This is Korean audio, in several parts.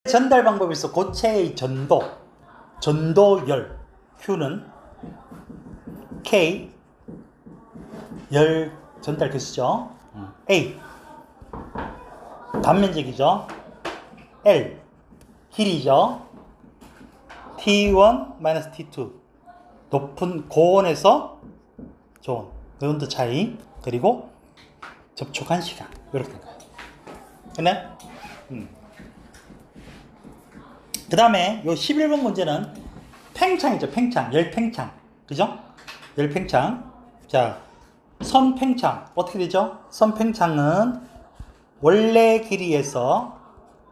전달 방법에서 고체의 전도열 Q는 K 열 전달 개수죠. A 단면적이죠. L 길이죠. T1 T2 높은 고온에서 저온 그 온도 차이 그리고 접촉한 시간 이렇게 된 거예요. 그네? 그 다음에 요 11번 문제는 팽창이죠. 팽창. 열팽창. 그죠? 열팽창. 자, 선팽창. 어떻게 되죠? 선팽창은 원래 길이에서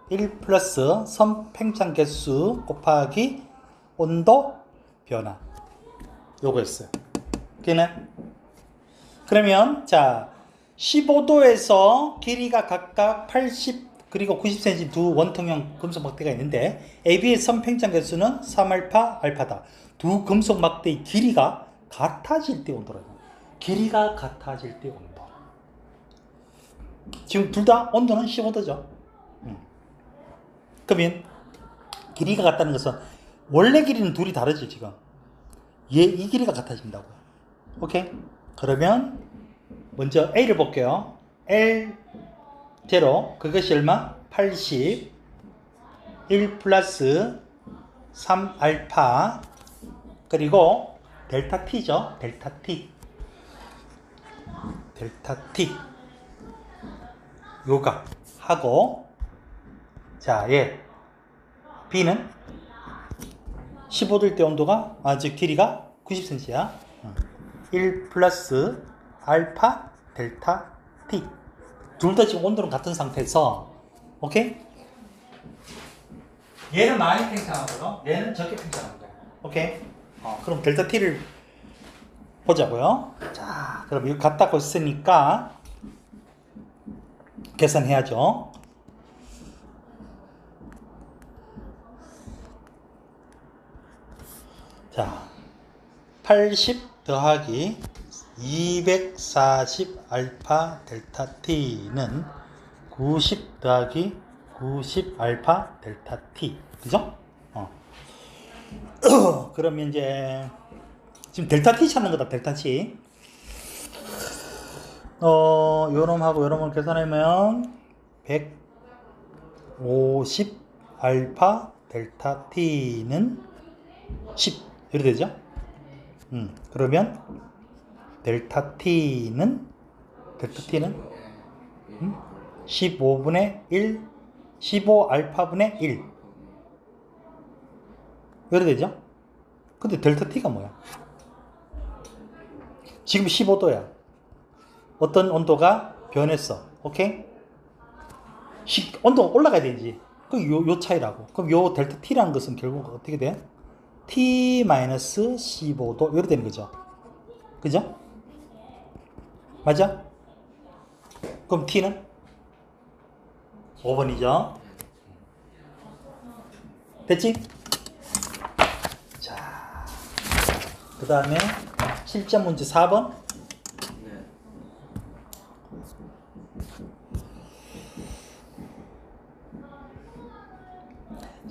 1 플러스 선팽창 개수 곱하기 온도 변화. 요거였어요. 걔는? 그러면, 자, 15도에서 길이가 각각 80 그리고 90cm 두 원통형 금속 막대가 있는데 AB의 선팽창 개수는 3알파, 알파다. 두 금속 막대의 길이가 같아질 때 온도라고. 길이가 같아질 때 온도. 지금 둘 다 온도는 15도죠. 그러면 길이가 같다는 것은 원래 길이는 둘이 다르죠 지금. 이 길이가 같아진다고. 오케이? 그러면 먼저 A를 볼게요. L 제로 그것이 얼마? 80 1 플러스 3알파 그리고 델타 T죠. 델타 T 요가 하고 자, 예. B는 15도일 때 온도가 즉 길이가 90cm야. 1 플러스 알파 델타 T 둘 다 지금 온도는 같은 상태에서 오케이? 얘는 많이 팽창하고요. 얘는 적게 팽창합니다. 오케이? 그럼 델타 T를 보자고요. 자, 그럼 이거 같다고 했으니까 계산해야죠. 자, 80 더하기 240 알파 델타 T는 90 더하기 90 알파 델타 T. 그죠? 그러면 이제 지금 델타 T 찾는 거다. 델타 T. 요놈하고 요놈을 계산하면 150 알파 델타 T는 10 이렇게 되죠? 그러면 델타 T는 15분의 1 15 알파분의 1 이렇게 되죠? 근데 델타 T가 뭐야? 지금 15도야. 어떤 온도가 변했어. 오케이? 온도가 올라가야 되지. 요 차이라고. 그럼 요 델타 T라는 것은 결국 어떻게 돼? T-15도 이렇게 되는 거죠. 그죠? 맞아? 그럼 T는? 5번이죠. 됐지? 자, 그 다음에 실전 문제 4번.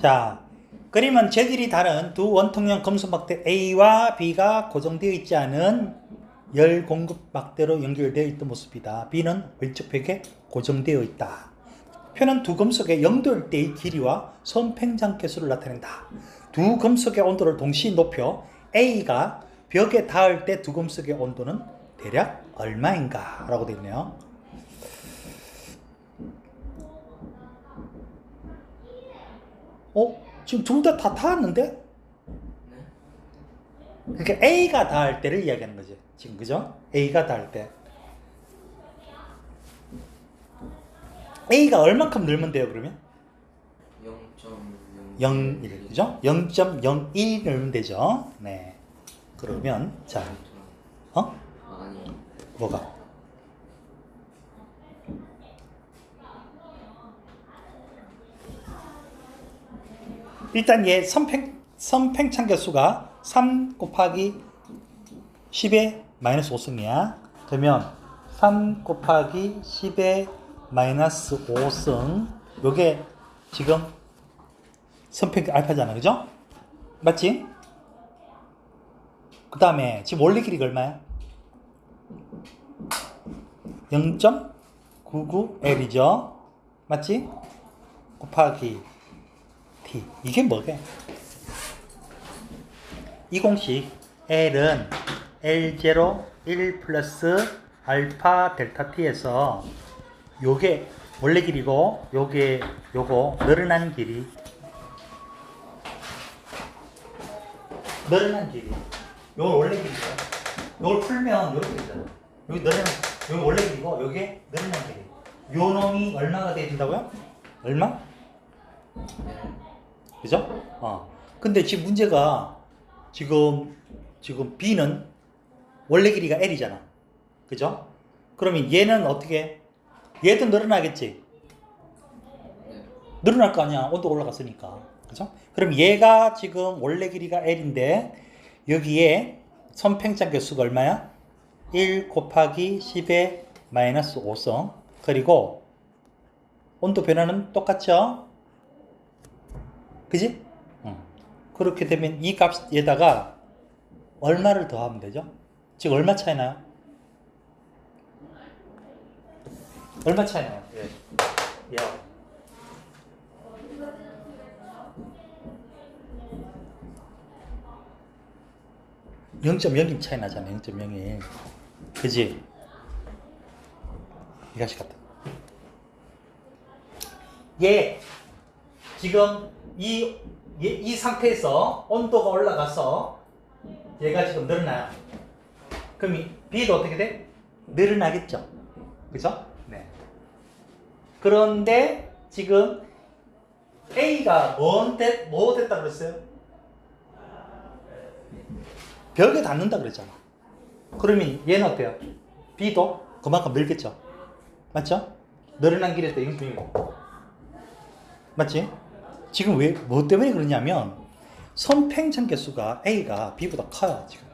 자, 그림은 재질이 다른 두 원통형 금속 막대 A와 B가 고정되어 있지 않은 열 공급 막대로 연결되어 있던 모습이다. B는 왼쪽 벽에 고정되어 있다. 표는 두 금속의 0도일 때의 길이와 선팽창 개수를 나타낸다. 두 금속의 온도를 동시에 높여 A가 벽에 닿을 때 두 금속의 온도는 대략 얼마인가? 라고 되어 있네요. 지금 둘 다 닿았는데? 그러니까 A가 닿을 때를 이야기하는 거지. 지금 그죠? A가 닿을 때. A가 얼만큼 늘면 돼요, 그러면? 0.01, 그죠? 0.01 늘면 되죠. 네. 그러면, 자, 뭐가? 일단 얘 선팽창 개수가 3 곱하기 10의 마이너스 5승이야. 그러면 3 곱하기 10의 마이너스 5승 요게 지금 선평 알파잖아, 그죠? 맞지? 그 다음에 지금 원래 길이가 얼마야? 0.99L이죠. 맞지? 곱하기 T. 이게 뭐게? 이 공식 L은 L0 1 플러스 알파 델타 T에서 요게 원래 길이고 요거 늘어난 길이 요걸 원래 길이죠. 요걸 풀면 요렇게 되잖아. 여기 늘어난 요게 원래 길이고 요게 늘어난 길이. 요 놈이 얼마가 돼야 된다고요? 얼마? 그죠? 근데 지금 문제가 지금 B는 원래 길이가 L이잖아. 그죠? 그러면 얘는 어떻게? 얘도 늘어나겠지? 늘어날 거 아니야. 온도가 올라갔으니까. 그죠? 그럼 얘가 지금 원래 길이가 L인데 여기에 선팽창 개수가 얼마야? 1 곱하기 10의 마이너스 5성. 그리고 온도 변화는 똑같죠? 그지? 그렇게 되면 이 값에다가 얼마를 더하면 되죠? 지금 얼마 차이 나요? 얼마 차이 나요? 예. 0.01 차이 나잖아. 0.01. 그지? 이 가시 같다. 얘 지금 이 상태에서 온도가 올라가서 얘가 지금 늘어나요. 그럼 B도 어떻게 돼? 늘어나겠죠. 그죠? 네. 그런데 지금 A가 뭐 됐다 그랬어요? 벽에 닿는다 그랬잖아. 그러면 얘는 어때요? B도 그만큼 늘겠죠. 맞죠? 늘어난 길에 또 0.25. 맞지? 지금 뭐 때문에 그러냐면 선팽창 개수가 A가 B보다 커요. 지금.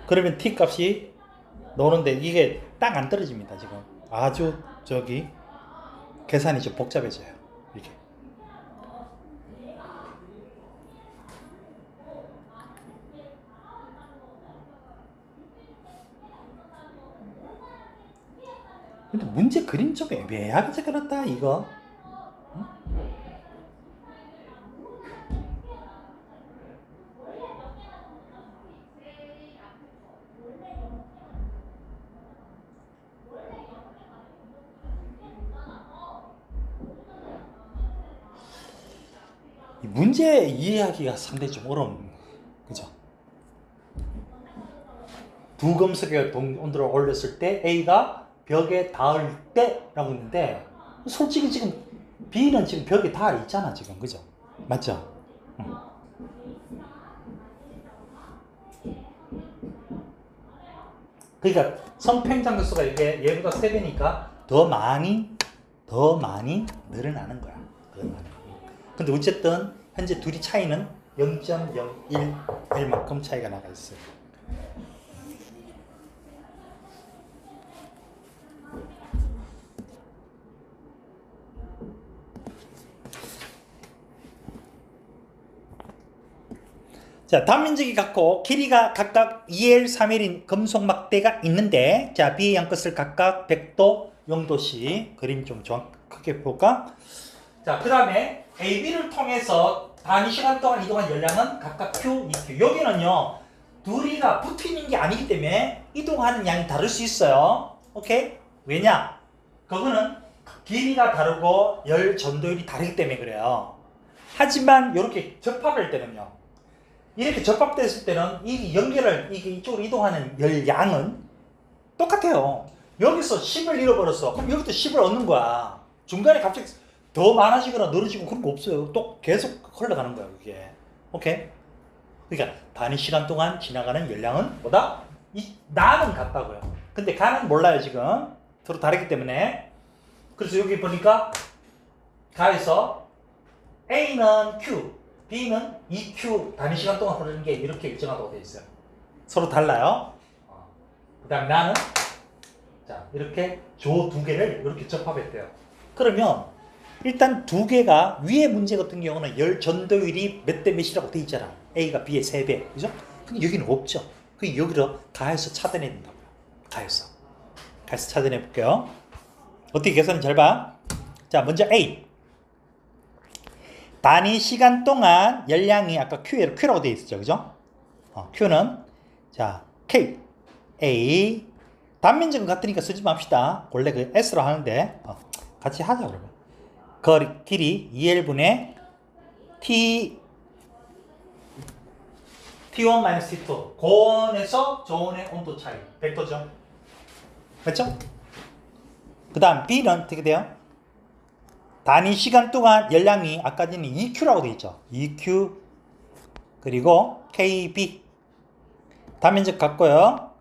그러면 T 값이 나오는데 이게 딱 안 떨어집니다. 지금 아주 계산이 좀 복잡해져요. 이게. 근데 문제 그림 좀 애매하게 적어놨다 이거. 응? 문제 이해하기가 상당히 좀 어려운, 그죠? 두 금속의 온도를 올렸을 때 A가 벽에 닿을 때라고 했는데 솔직히 지금 B는 지금 벽에 닿아 있잖아 지금, 그죠? 맞죠? 그러니까 선팽창 개수가 이게 얘보다 3배니까 더 많이 늘어나는 거야. 근데 어쨌든 현재 둘이 차이는 0.01L만큼 차이가 나가 있어요. 자, 단면적이 같고 길이가 각각 2L, 3L인 금속 막대가 있는데, 자, B의 양끝을 각각 100도, 0도씩 그림 좀 정확하게 볼까? 자, 그 다음에 AB를 통해서 단위 시간 동안 이동한 열량은 각각 Q, EQ. 여기는요, 둘이가 붙어 있는 게 아니기 때문에 이동하는 양이 다를 수 있어요. 오케이? 왜냐? 그거는 길이가 다르고 열 전도율이 다르기 때문에 그래요. 하지만 이렇게 접합할 때는요, 이렇게 접합됐을 때는 이게 이쪽으로 이동하는 열량은 똑같아요. 여기서 10을 잃어버렸어. 그럼 여기도 10을 얻는 거야. 중간에 갑자기 더 많아지거나 늘어지고 그런 거 없어요. 또 계속 흘러가는 거야, 그게. 오케이? 그러니까 단위 시간 동안 지나가는 열량은 보다 나는 같다고요. 근데 가는 몰라요, 지금. 서로 다르기 때문에. 그래서 여기 보니까 가에서 A는 Q, B는 EQ 단위 시간 동안 흐르는 게 이렇게 일정하다고 되어 있어요. 서로 달라요. 그 다음에 나는 자 이렇게 조 두 개를 이렇게 접합했대요. 그러면 일단 두 개가 위에 문제 같은 경우는 열 전도율이 몇 대 몇이라고 돼 있잖아. A가 B의 3배. 그죠? 근데 여기는 없죠. 그 여기로 가해서 차단해야 된다고요. 가해서 차단해 볼게요. 어떻게 계산은 잘 봐. 자, 먼저 A. 단위 시간 동안 열량이 아까 Q라고 되어 있었죠. 그죠? Q는 자, K. A. 단면적은 같으니까 쓰지 맙시다. 원래 그 S로 하는데 같이 하자 그러면. 거리 길이 2L분의 T T1-T2 고온에서 저온의 온도 차이 벡터죠. 맞죠? 그 다음 B는 어떻게 돼요? 단위 시간 동안 열량이 아까 전에 EQ라고 되어 있죠. EQ 그리고 KB 단면적 같고요.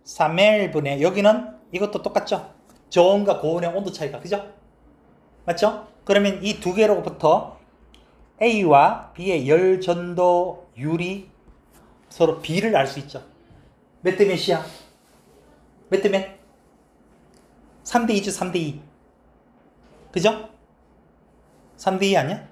3L분의 여기는 이것도 똑같죠. 저온과 고온의 온도 차이가 그죠? 맞죠? 그러면 이 두 개로부터 A와 B의 열 전도율이 서로 B를 알 수 있죠. 몇 대 몇이야? 몇 대 몇? 3대 2죠, 3대 2. 그죠? 3대 2 아니야?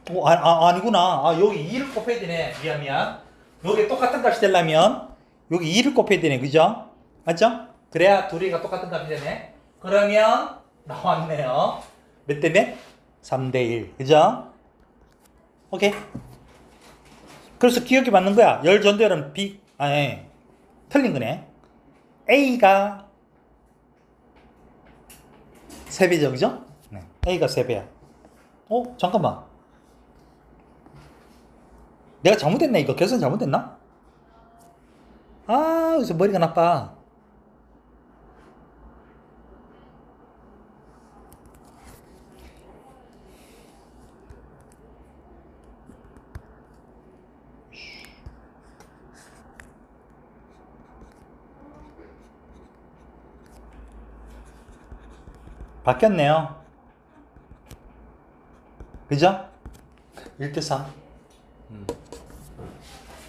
아니구나. 여기 2를 곱해야 되네. 미안. 여기 똑같은 값이 되려면 여기 2를 곱해야 되네. 그죠? 맞죠? 그래야 둘이가 똑같은 값이 되네. 그러면 나왔네요. 몇 대 몇? 3대 1. 그죠? 오케이. 그래서 기억이 맞는 거야. 열 전도율은 틀린 거네. A가 3배죠. 그죠? 네. A가 3배야. 잠깐만. 내가 잘못했네. 이거 계산 잘못했나? 그래서 머리가 나빠. 바뀌었네요. 그죠? 1대 3.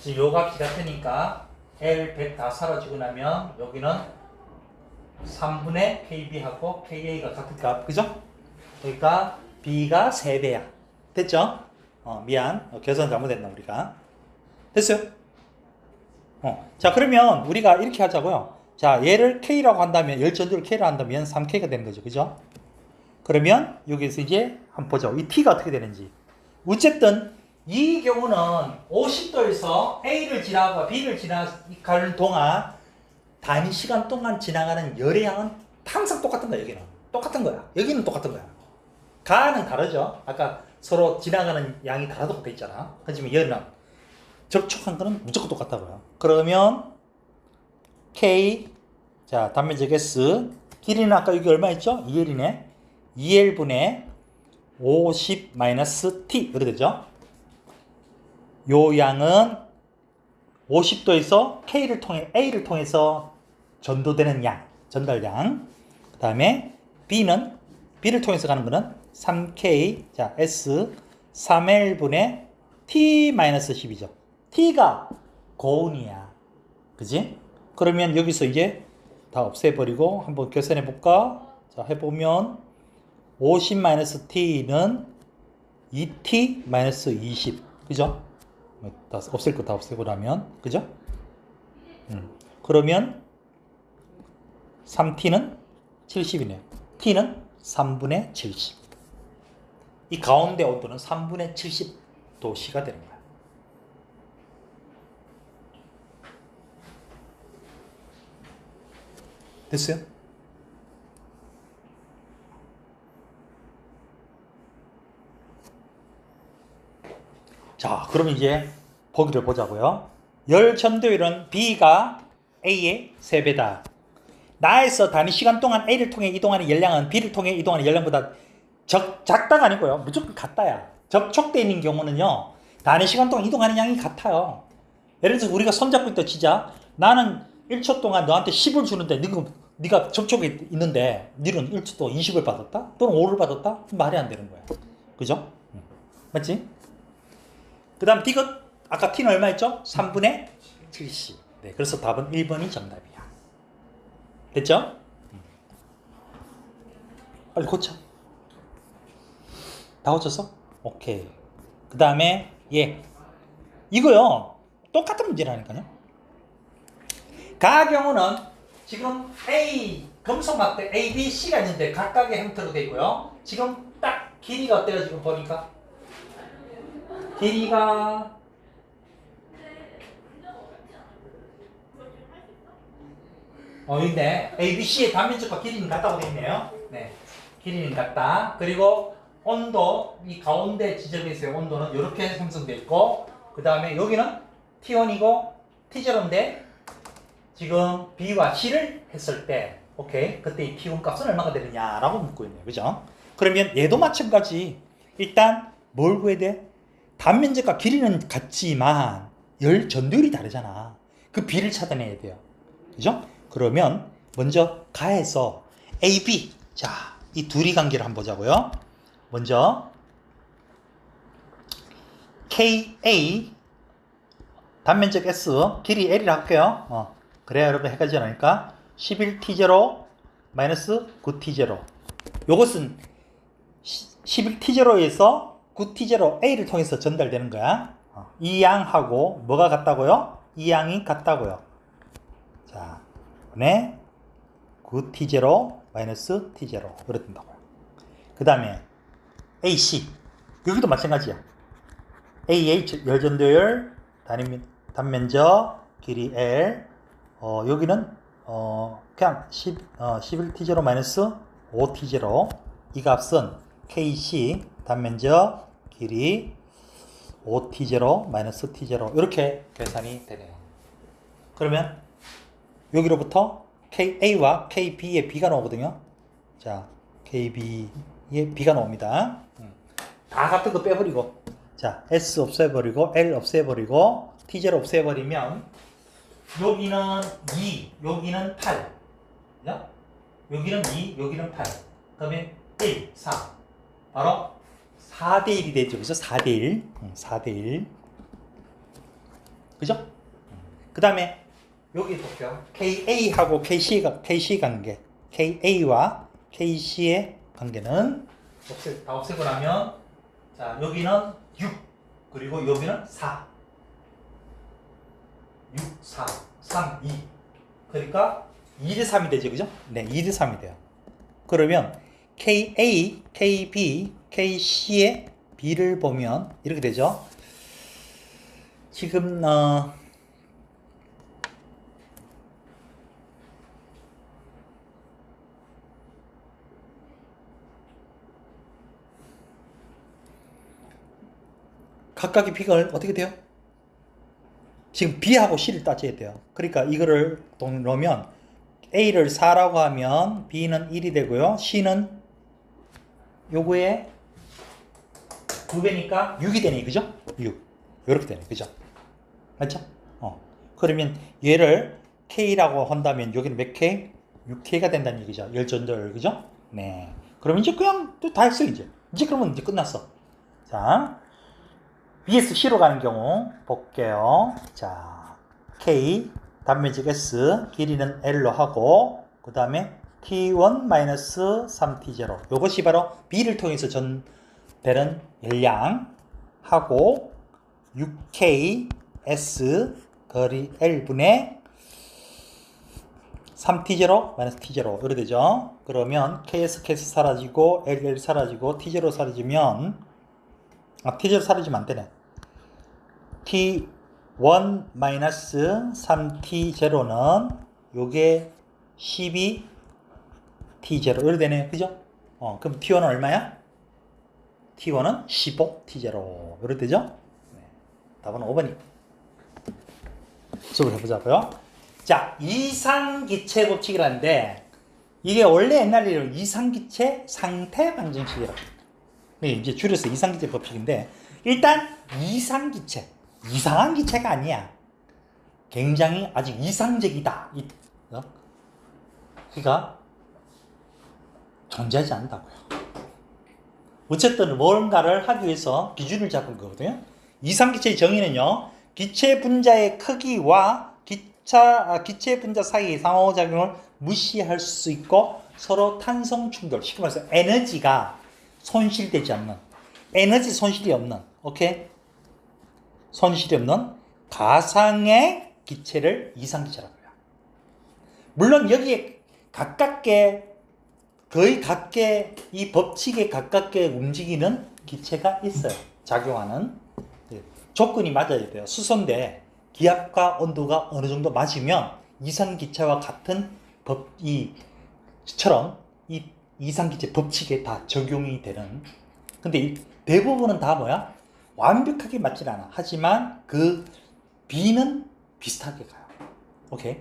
지금 요 값이 같으니까 L 100 다 사라지고 나면 여기는 3분의 KB하고 KA가 같은 값. 그죠? 그러니까 B가 3배야. 됐죠? 미안. 계산 잘못했나 우리가. 됐어요? 자, 그러면 우리가 이렇게 하자고요. 자, 얘를 K라고 한다면, 열전도를 K라고 한다면 3K가 되는 거죠. 그죠? 그러면 여기서 이제 한번 보죠. 이 T가 어떻게 되는지. 어쨌든 이 경우는 50도에서 A를 지나고 B를 지나가는 동안 단위 시간 동안 지나가는 열의 양은 항상 똑같은 거야. 여기는 똑같은 거야. 여기는 똑같은 거야. 가는 다르죠. 아까 서로 지나가는 양이 다르다고 돼 있잖아. 하지만 열은 접촉한 거는 무조건 똑같다고요. 그러면 K, 자, 단면적 S, 길이는 아까 여기 얼마 있죠? 2L이네. 2L분의 50-T, 그래 되죠? 요 양은 50도에서 K를 통해, A를 통해서 전도되는 양, 전달량. 그 다음에 B를 통해서 가는 거는 3K, 자, S, 3L분의 T-10이죠. T가 고온이야. 그지? 그러면 여기서 이제 다 없애버리고 한번 계산해 볼까? 자, 해보면 50-T는 2T-20. 그죠? 다 없앨 거 다 없애고 나면. 그죠? 그러면 3T는 70이네요. T는 3분의 70. 이 가운데 온도는 3분의 70도씨가 되는 거야. 됐어요? 자, 그럼 이제 보기를 보자고요. 열 전도율은 B가 A의 3배다. 나에서 단위 시간 동안 A를 통해 이동하는 열량은 B를 통해 이동하는 열량보다 작다가 아니고요. 무조건 같다야. 접촉되어 있는 경우는요. 단위 시간 동안 이동하는 양이 같아요. 예를 들어서 우리가 손잡고 있다 치자. 나는 1초 동안 너한테 10을 주는데 네가 접촉에 있는데 너는 1초 동안 20을 받았다? 또는 5를 받았다? 말이 안 되는 거야. 그죠? 맞지? 그 다음 D가 아까 T는 얼마 했죠? 3분의 70. 네, 그래서 답은 1번이 정답이야. 됐죠? 빨리 고쳐. 다 고쳤어? 오케이. 그 다음에 예. 이거요. 똑같은 문제라니까요. 가경우는 지금 A 금속막대 A, B, C가 있는데 각각의 형태로 되어 있고요. 지금 딱 길이가 어때요? 지금 보니까 길이가 있네. A, B, C의 단면적과 길이는 같다고 되어 있네요. 네, 길이는 같다. 그리고 온도, 이 가운데 지점에 있어요. 온도는 이렇게 형성되어 있고, 그 다음에 여기는 T1이고 T0인데 지금 B와 C를 했을 때, 오케이, 그때 이 T1 값은 얼마가 되느냐라고 묻고 있네요. 그죠? 그러면 얘도 마찬가지. 일단 뭘 구해야 돼? 단면적과 길이는 같지만 열 전도율이 다르잖아. 그 B를 찾아내야 돼요. 그죠? 그러면 먼저 가에서 A, B, 자, 이 둘이 관계를 한번 보자고요. 먼저 KA 단면적 S 길이 L이라 할게요. 그래야 여러분 헷갈리지 않으니까 11T0 마이너스 9T0. 요것은 11T0에서 9T0 A를 통해서 전달되는 거야. 이 양하고 뭐가 같다고요? 이 양이 같다고요. 자, 네, 9T0 마이너스 T0 이렇게 된다고요. 그 다음에 AC 여기도 마찬가지야. AH 열전도율 단면적 길이 L 여기는 그냥 11T0 마이너스 5T0 이 값은 KC 단면적 길이 5T0 마이너스 T0 이렇게 계산이 되네요. 그러면 여기로부터 KA와 KB의 B가 나오거든요. 자, KB의 B가 나옵니다. 다 같은 거 빼버리고, 자, S 없애버리고, L 없애버리고, T0 없애버리면, 여기는 2, 여기는 8. 그죠? 여기는 2, 여기는 8. 그 다음에 1, 4. 바로 4대1이 되죠. 그죠? 4대1. 4대1. 그죠? 그 다음에, 여기 볼게요. KA하고 KC 관계. KA와 KC의 관계는 다 없애고 나면, 자, 여기는 6, 그리고 여기는 4. 6, 4, 3, 2. 그러니까 2대 3이 되죠. 그죠? 네, 2대 3이 돼요. 그러면 KA, KB, KC의 B를 보면 이렇게 되죠. 지금, 각각의 B가 어떻게 돼요? 지금 B하고 C를 따져야 돼요. 그러니까 이거를 넣으면 A를 4라고 하면 B는 1이 되고요. C는 요거에 2배니까 6이 되네. 그죠? 6. 이렇게 되네. 그죠? 맞죠? 그러면 얘를 K라고 한다면 여기는 몇 K? 6K가 된다는 얘기죠. 열전도율. 그죠? 네. 그럼 이제 그냥 또 다 했어, 이제. 그러면 이제 끝났어. 자. BS C로 가는 경우 볼게요. 자, K 단면적 S 길이는 L로 하고 그 다음에 T1-3T0 이것이 바로 B를 통해서 전되는 열량 하고 6K S 거리 L분의 3T0 T0 이렇게 되죠. 그러면 KS 사라지고 LL 사라지고 T0 사라지면 T0 사라지면 안 되네. T1-3T0는 요게 12T0 이렇게 되네. 그죠? 그럼 T1은 얼마야? T1은 15T0 이렇게 되죠? 네. 답은 5번입니다. 수업을 해보자고요. 자, 이상기체 법칙이라는데 이게 원래 옛날에 이상기체 상태 방정식이라고. 네, 이제 줄여서 이상기체 법칙인데 일단 이상기체 이상한 기체가 아니야. 굉장히 아직 이상적이다. 그러니까 존재하지 않는다고요. 어쨌든 뭔가를 하기 위해서 기준을 잡은 거거든요. 이상기체의 정의는요. 기체 분자의 크기와 기체 분자 사이의 상호작용을 무시할 수 있고 서로 탄성 충돌, 쉽게 말해서 에너지가 손실되지 않는, 에너지 손실이 없는, 오케이? 손실이 없는 가상의 기체를 이상기체라고 해요. 물론 여기에 가깝게, 거의 각계 이 법칙에 가깝게 움직이는 기체가 있어요. 작용하는. 조건이 맞아야 돼요. 수소인데 기압과 온도가 어느 정도 맞으면 이상기체와 같은 처럼 이 이상기체 법칙에 다 적용이 되는. 근데 대부분은 다 뭐야? 완벽하게 맞질 않아. 하지만 그 B는 비슷하게 가요. 오케이?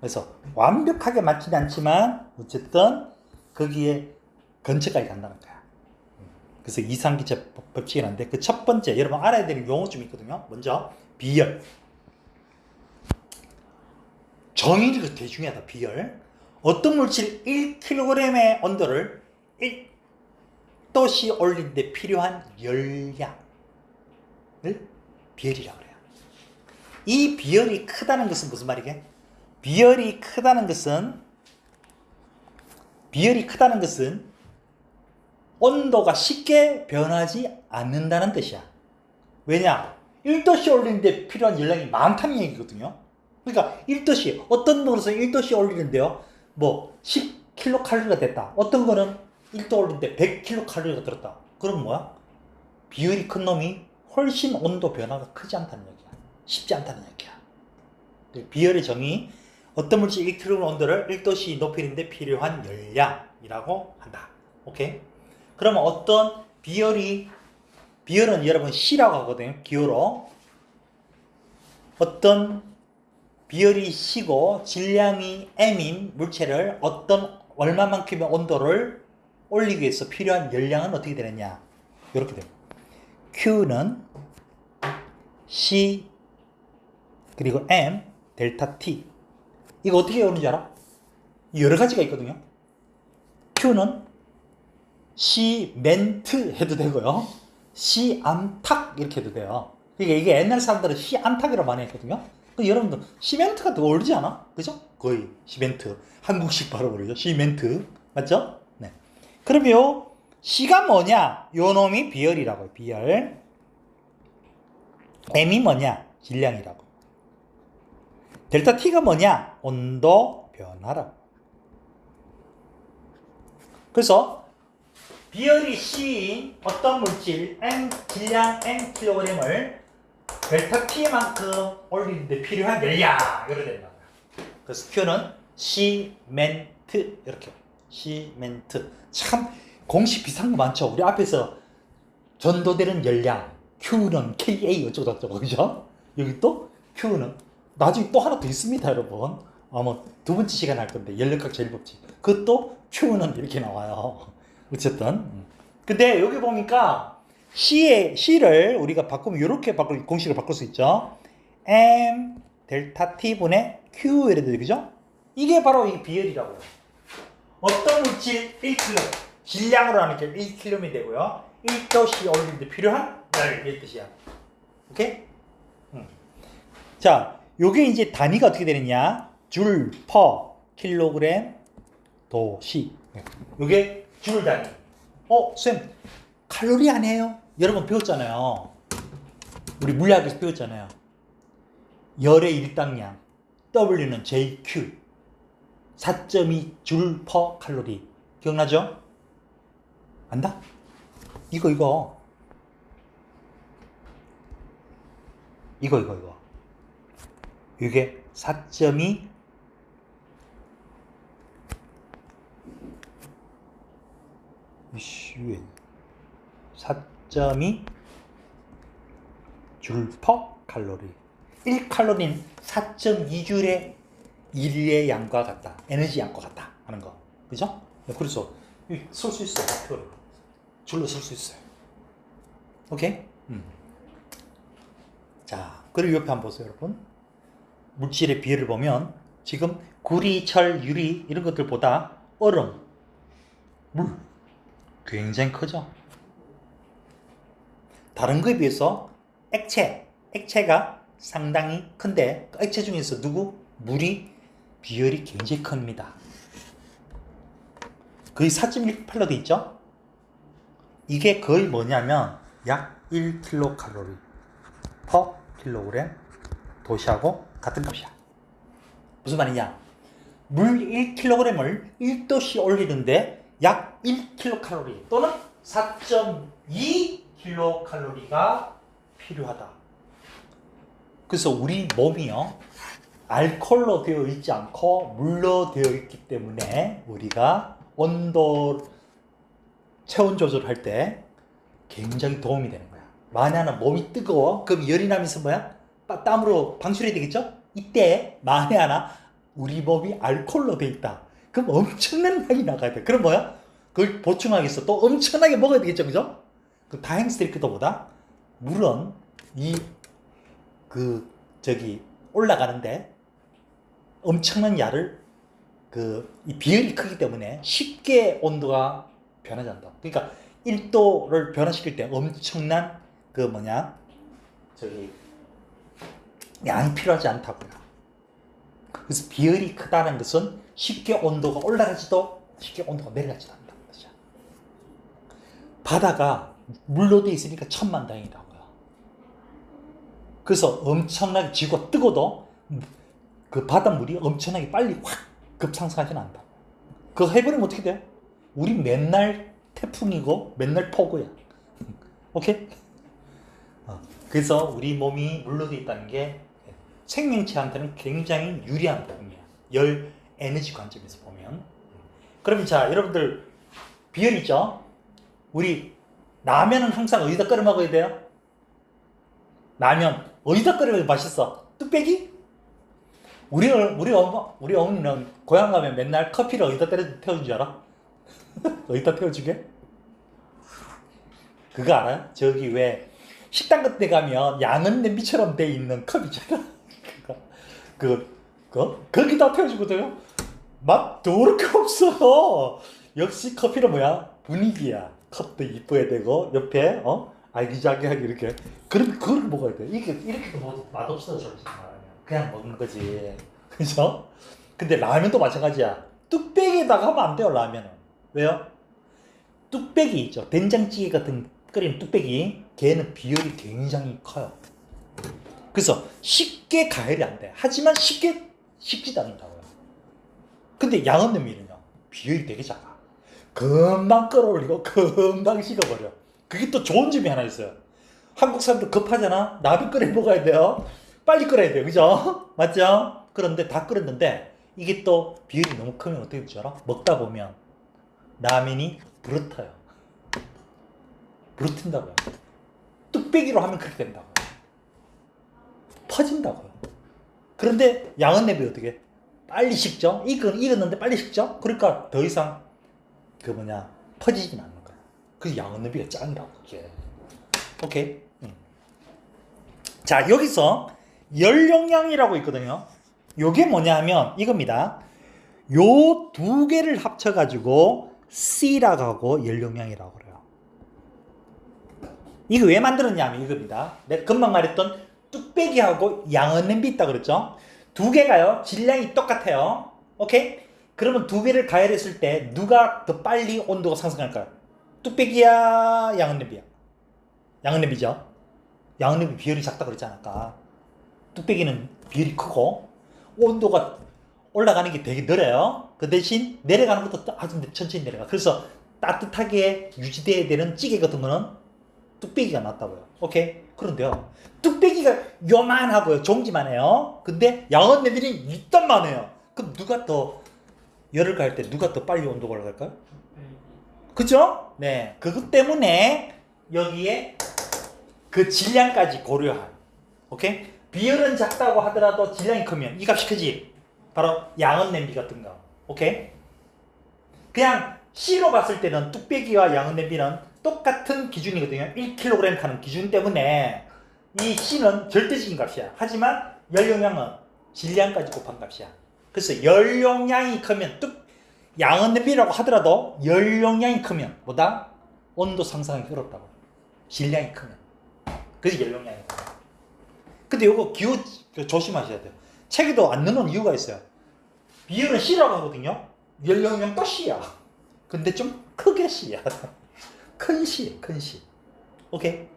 그래서 완벽하게 맞진 않지만 어쨌든 거기에 근처까지 간다는 거야. 그래서 이상기체 법칙이라는데 그 첫 번째 여러분 알아야 되는 용어 좀 있거든요. 먼저 비열. 정의가 되게 중요하다. 비열. 어떤 물질 1kg의 온도를 1도씨 올릴 때 필요한 열량을 비열이라고 그래요. 이 비열이 크다는 것은 무슨 말이게? 비열이 크다는 것은 온도가 쉽게 변하지 않는다는 뜻이야. 왜냐? 1도씨 올리는데 필요한 열량이 많다는 얘기거든요. 그러니까 1도씨, 어떤 것은 1도씨 올리는데요, 뭐 10kcal가 됐다. 어떤 거는 1도 올리는데 100kcal가 들었다. 그럼 뭐야? 비율이 큰 놈이 훨씬 온도 변화가 크지 않다는 얘기야. 쉽지 않다는 얘기야. 비열의 정의, 어떤 물질 1kg 온도를 1도씨 높이는데 필요한 열량이라고 한다. 오케이? 그러면 어떤 비열은 여러분 C라고 하거든요. 기호로. 어떤 비열이 C고 질량이 M인 물체를 얼마만큼의 온도를 올리기 위해서 필요한 열량은 어떻게 되느냐? 이렇게 됩니다. Q는 C 그리고 M 델타 T. 이거 어떻게 오는지 알아? 여러 가지가 있거든요. Q는 C 멘트 해도 되고요. C 암탉 이렇게 해도 돼요. 그러니까 이게 옛날 사람들은 C 암탉이라고 많이 했거든요. 여러분들 시멘트가 더 어울리지 않아? 그죠? 거의 시멘트. 한국식 발음으로죠. 시멘트. 맞죠? 네. 그럼 요 C가 뭐냐? 요 놈이 비열이라고 해요. 비열. M이 뭐냐? 질량이라고. 델타 T가 뭐냐? 온도 변화라고. 그래서 비열이 C인 어떤 물질 질량 Mkg을 델타 T만큼 올리는데 필요한 열량 이렇게 된다. 그래서 Q는 시멘트 이렇게 시멘트. 참 공식 비슷한 거 많죠. 우리 앞에서 전도되는 열량 Q는 KA 어쩌고 저쩌고 그죠? 여기 또 Q는 나중에 또 하나 더 있습니다 여러분. 아마 두 번째 시간에 할 건데 연력학 제일법칙 그것도 Q는 이렇게 나와요. 어쨌든 근데 여기 보니까 C를 우리가 바꾸면 이렇게 공식을 바꿀 수 있죠. M 델타 T분의 Q 이래 되죠. 그죠? 이게 바로 이 비열이라고 해요. 어떤 물질 1kg 질량으로 하는 게 1kg이 되고요. 1도씨 올리는데 필요한 열의 뜻이야. 오케이? 자, 요게 이제 단위가 어떻게 되느냐? 줄 퍼 킬로그램 도시. 요게 줄 단위. 쌤, 칼로리 아니에요? 여러분 배웠잖아요. 우리 물리학에서 배웠잖아요. 열의 일당량 W는 JQ 4.2 줄 퍼 칼로리. 기억나죠? 안다? 이거 이게 4.2 4.2 줄 퍼 칼로리. 1칼로리는 4.2줄의 일의 양과 같다. 에너지 양과 같다 하는 거. 그죠? 그래서 쓸 수 있어요. 줄로 쓸 수 있어요. 오케이? 자, 그리고 옆에 한번 보세요, 여러분. 물질의 비율을 보면 지금 구리, 철, 유리 이런 것들보다 얼음, 물 굉장히 크죠? 다른 거에 비해서 액체가 상당히 큰데 그 액체 중에서 누구? 물이 비율이 굉장히 큽니다. 거의 4.1%돼 있죠? 이게 거의 뭐냐면 약 1kcal per kg 도시하고 같은 값이야. 무슨 말이냐? 물 1kg을 1도씨 올리는데 약 1kcal 또는 4.2kcal가 필요하다. 그래서 우리 몸이요, 알코올로 되어 있지 않고 물로 되어 있기 때문에 우리가 온도 체온 조절할 때 굉장히 도움이 되는 거야. 만약에 몸이 뜨거워, 그럼 열이 나면서 뭐야? 땀으로 방출이 되겠죠? 이때 만에 하나 우리 몸이 알코올로 되어 있다. 그럼 엄청난 양이 나가야 돼. 그럼 뭐야? 그걸 보충하기 위해서 또 엄청나게 먹어야 되겠죠, 그죠? 그 다행스럽게도보다 물은 올라가는데 엄청난 양을 이 비율이 크기 때문에 쉽게 온도가 변하지 않는다. 그러니까 1도를 변화시킬 때 엄청난 양이 필요하지 않다고요. 그래서 비율이 크다는 것은 쉽게 온도가 올라가지도 쉽게 온도가 내려가지도 않는다는 거죠. 바다가 물로 돼 있으니까 천만다행이라고요. 그래서 엄청나게 지구가 뜨거워도 그 바닷물이 엄청나게 빨리 확 급상승하지는 않는다. 그거 해버리면 어떻게 돼? 우리 맨날 태풍이고 맨날 폭우야. 오케이? 그래서 우리 몸이 물로 돼 있다는 게 생명체한테는 굉장히 유리한 부분이야. 열 에너지 관점에서 보면. 그럼 자, 여러분들 비열 있죠? 우리 라면은 항상 어디다 끓여 먹어야 돼요? 라면 어디다 끓여 먹으면 맛있어? 뚝배기? 우리 어머니는 고향 가면 맨날 커피를 어디다 태워준 줄 알아? 어디다 태워주게? 그거 알아요? 저기 왜 식당 같은 데 가면 양은 냄비처럼 돼 있는 컵 있잖아. 거기다 태워주거든요. 맛 더럽게 없어. 역시 커피는 뭐야? 분위기야. 컵도 이뻐야 되고 옆에 아기자기하게 이렇게. 그럼 그걸 먹어야 돼. 이렇게도 먹어도 맛없어. 솔직히 말하면 그냥 먹는 거지. 그죠? 근데 라면도 마찬가지야. 뚝배기에다가 하면 안 돼요. 라면은. 왜요? 뚝배기 있죠. 된장찌개 같은 끓이는 뚝배기, 걔는 비율이 굉장히 커요. 그래서 쉽게 가열이 안 돼. 하지만 쉽게 식지도 않는다고요. 근데 양은 냄비는요, 비율이 되게 작아. 금방 끓어올리고 금방 식어버려. 그게 또 좋은 점이 하나 있어요. 한국 사람들 급하잖아. 나도 끓여 먹어야 돼요. 빨리 끓여야 돼요. 그죠? 맞죠? 그런데 다 끓였는데 이게 또 비율이 너무 크면 어떻게 되지 알아? 먹다 보면 라면이 부르터요. 부르튼다고요. 뚝배기로 하면 그렇게 된다고요. 퍼진다고요. 그런데 양은 냄비 어떻게? 빨리 식죠? 익었는데 빨리 식죠? 그러니까 더 이상 퍼지진 않는 거야. 그래서 양은 냄비가 짱이라고. 오케이? 자, 여기서 열용량이라고 있거든요. 요게 뭐냐면 이겁니다. 요 두 개를 합쳐가지고 C라고 하고 열용량이라고 그래요. 이거 왜 만들었냐면 이겁니다. 내가 금방 말했던 뚝배기하고 양은 냄비 있다 그랬죠? 두 개가요, 질량이 똑같아요. 오케이? 그러면 두 개를 가열했을 때 누가 더 빨리 온도가 상승할까요? 뚝배기야, 양은 냄비야? 양은 냄비죠? 양은 냄비 비율이 작다 그랬지 않을까? 뚝배기는 비율이 크고 온도가 올라가는 게 되게 느려요. 그 대신 내려가는 것도 아주 천천히 내려가. 그래서 따뜻하게 유지돼야 되는 찌개 같은 거는 뚝배기가 낫다고요. 오케이? 그런데요, 뚝배기가 요만하고요, 종지만 해요. 근데 양은 냄비는 이딴만 해요. 그럼 누가 더 열을 가할 때 누가 더 빨리 온도가 올라갈까요? 그죠? 네, 그것 때문에 여기에 그 질량까지 고려한, 오케이? 비율은 작다고 하더라도 질량이 크면 이 값이 크지. 바로 양은 냄비 같은 거. 오케이? 그냥 C로 봤을 때는 뚝배기와 양은 냄비는 똑같은 기준이거든요. 1kg 하는 기준 때문에 이 C는 절대적인 값이야. 하지만 열용량은 질량까지 곱한 값이야. 그래서 열용량이 크면 양은 냄비라고 하더라도 열용량이 크면 뭐다? 온도 상승하기 어렵다고. 질량이 크면. 그래서 열용량이 크다. 근데 요거 조심하셔야 돼요. 책에도 안 넣는 이유가 있어요. 비열은 C라고 하거든요. 연령면 또 C야. 근데 좀 크게 C야. 큰 C, 큰 C. 오케이.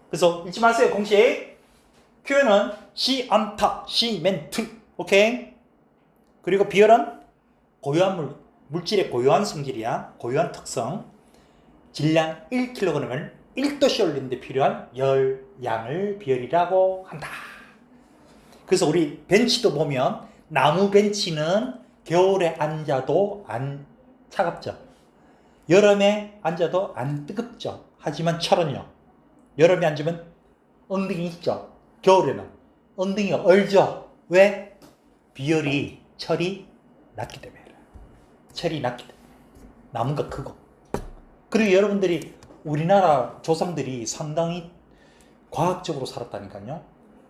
그래서 잊지 마세요. 공식. Q는 시암타, 시멘트. 오케이. 그리고 비열은 고유한 물질의 고유한 성질이야. 고유한 특성. 질량 1kg을 1도씨 올리는데 필요한 열량을 비열이라고 한다. 그래서 우리 벤치도 보면 나무 벤치는 겨울에 앉아도 안 차갑죠. 여름에 앉아도 안 뜨겁죠. 하지만 철은요. 여름에 앉으면 엉덩이 있죠. 겨울에는 엉덩이가 얼죠. 왜? 비열이 철이 낮기 때문에. 철이 낮기 때문에. 나무가 크고. 그리고 여러분들이 우리나라 조상들이 상당히 과학적으로 살았다니까요.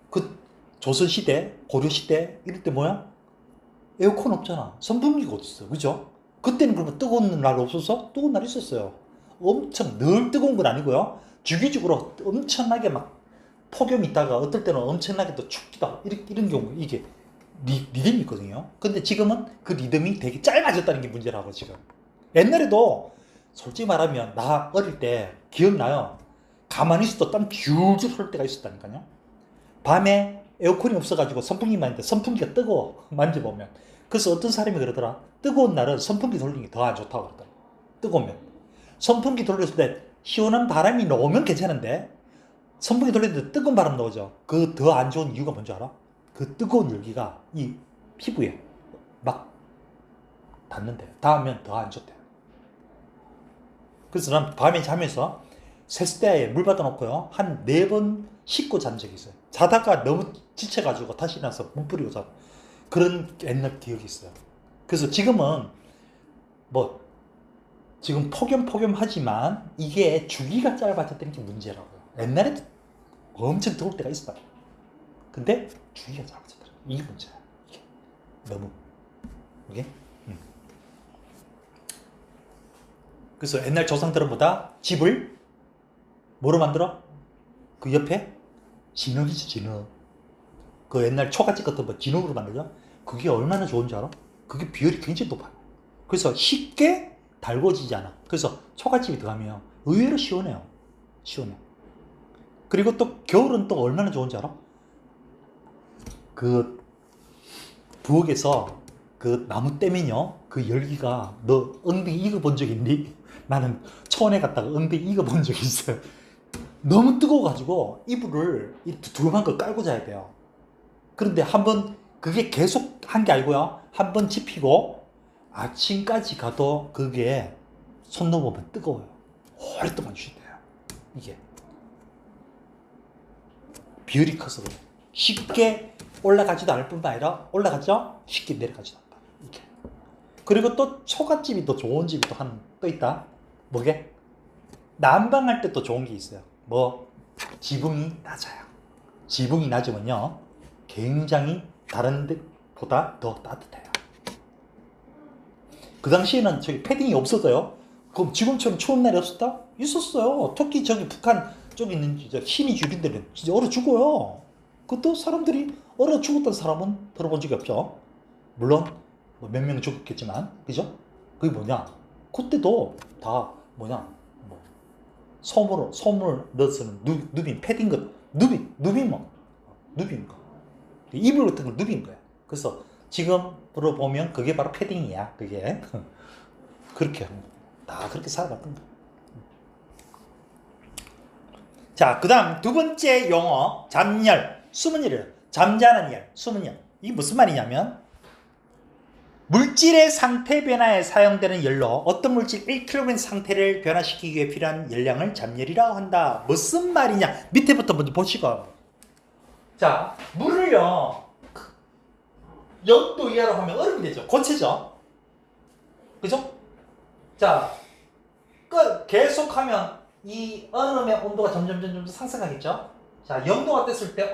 그 조선시대, 고려시대 이럴 때 뭐야? 에어컨 없잖아. 선풍기가 어딨어. 그죠? 그때는 그러면 뜨거운 날 없어서 뜨거운 날 있었어요. 엄청 늘 뜨거운 건 아니고요. 주기적으로 엄청나게 막 폭염이 있다가 어떨 때는 엄청나게 또 춥기도 하고 이런 경우 이게 리듬이 있거든요. 근데 지금은 그 리듬이 되게 짧아졌다는 게 문제라고 지금. 옛날에도 솔직히 말하면 나 어릴 때 기억나요. 가만히 있어도 땀 줄줄 흐를 때가 있었다니까요. 밤에 에어컨이 없어가지고 선풍기만 있는데 선풍기가 뜨거워. 만져보면. 그래서 어떤 사람이 그러더라. 뜨거운 날은 선풍기 돌리는 게 더 안 좋다고 그러더라. 뜨거우면. 선풍기 돌렸을 때 시원한 바람이 나오면 괜찮은데 선풍기 돌리는데 뜨거운 바람 나오죠. 그 더 안 좋은 이유가 뭔지 알아? 그 뜨거운 열기가 이 피부에 막 닿는데 닿으면 더 안 좋대. 그래서 난 밤에 자면서 세숫대에 물 받아놓고요. 한 4번 씻고 잔 적이 있어요. 자다가 너무 지쳐가지고 다시 나서 물 뿌리고 자. 그런 옛날 기억이 있어요. 그래서 지금은 뭐 지금 폭염하지만 이게 주기가 짧아졌다는 게 문제라고요. 옛날에도 엄청 더울 때가 있었다. 근데 주기가 짧아졌더라. 이게 문제야. 이게 너무 이게. 그래서 옛날 조상들보다 집을 뭐로 만들어? 그 옆에 진흙이지, 진흙. 그 옛날 초가집 같은 거 진흙으로 만들죠? 그게 얼마나 좋은지 알아? 그게 비율이 굉장히 높아요. 그래서 쉽게 달궈지지 않아. 그래서 초가집이 들어가면 의외로 시원해요. 시원해. 그리고 또 겨울은 또 얼마나 좋은지 알아? 그 부엌에서 그 나무 떼면요. 그 열기가 너 엉덩이 익어본 적 있니? 나는 초원에 갔다가 엉덩이 익어본 적이 있어요. 너무 뜨거워가지고 이불을 두툼한 걸 깔고 자야 돼요. 그런데 한번 그게 계속 한 게 아니고요. 한번 집히고 아침까지 가도 그게 손 넘으면 뜨거워요. 오랫동안 주신대요. 이게 비율이 커서 그래. 쉽게 올라가지도 않을 뿐만 아니라 올라가죠? 쉽게 내려가지도 않다. 이게. 그리고 또 초가집이 또 좋은 집이 또 있다. 뭐게? 난방할 때 또 좋은 게 있어요. 뭐 지붕이 낮아요. 지붕이 낮으면요 굉장히 다른 데보다 더 따뜻해요. 그 당시에는 저기 패딩이 없었어요. 그럼 지금처럼 추운 날이 없었다? 있었어요. 특히 저기 북한 쪽에 있는 신이 주민들은 진짜 얼어 죽어요. 그것도 사람들이 얼어 죽었던 사람은 들어본 적이 없죠. 물론 뭐 몇 명 죽었겠지만, 그죠? 그게 뭐냐? 그때도 다 뭐냐? 뭐 솜을 넣어서는 누빈 패딩 것 누빈 거 이불 같은 걸 누빈 거야. 그래서 지금으로 보면 그게 바로 패딩이야. 그게 그렇게 다 그렇게 살아갔던 거야. 자, 그 다음 두 번째 용어 잠열, 수문열이에요. 잠자는 열, 수문열. 이게 무슨 말이냐면 물질의 상태 변화에 사용되는 열로 어떤 물질 1kg 상태를 변화시키기 위해 필요한 열량을 잠열이라고 한다. 무슨 말이냐? 밑에부터 먼저 보시고. 자, 물을요 0도 이하로 하면 얼음이 되죠. 고체죠. 그죠? 자, 계속하면 이 얼음의 온도가 점점 상승하겠죠. 자, 0도가 됐을 때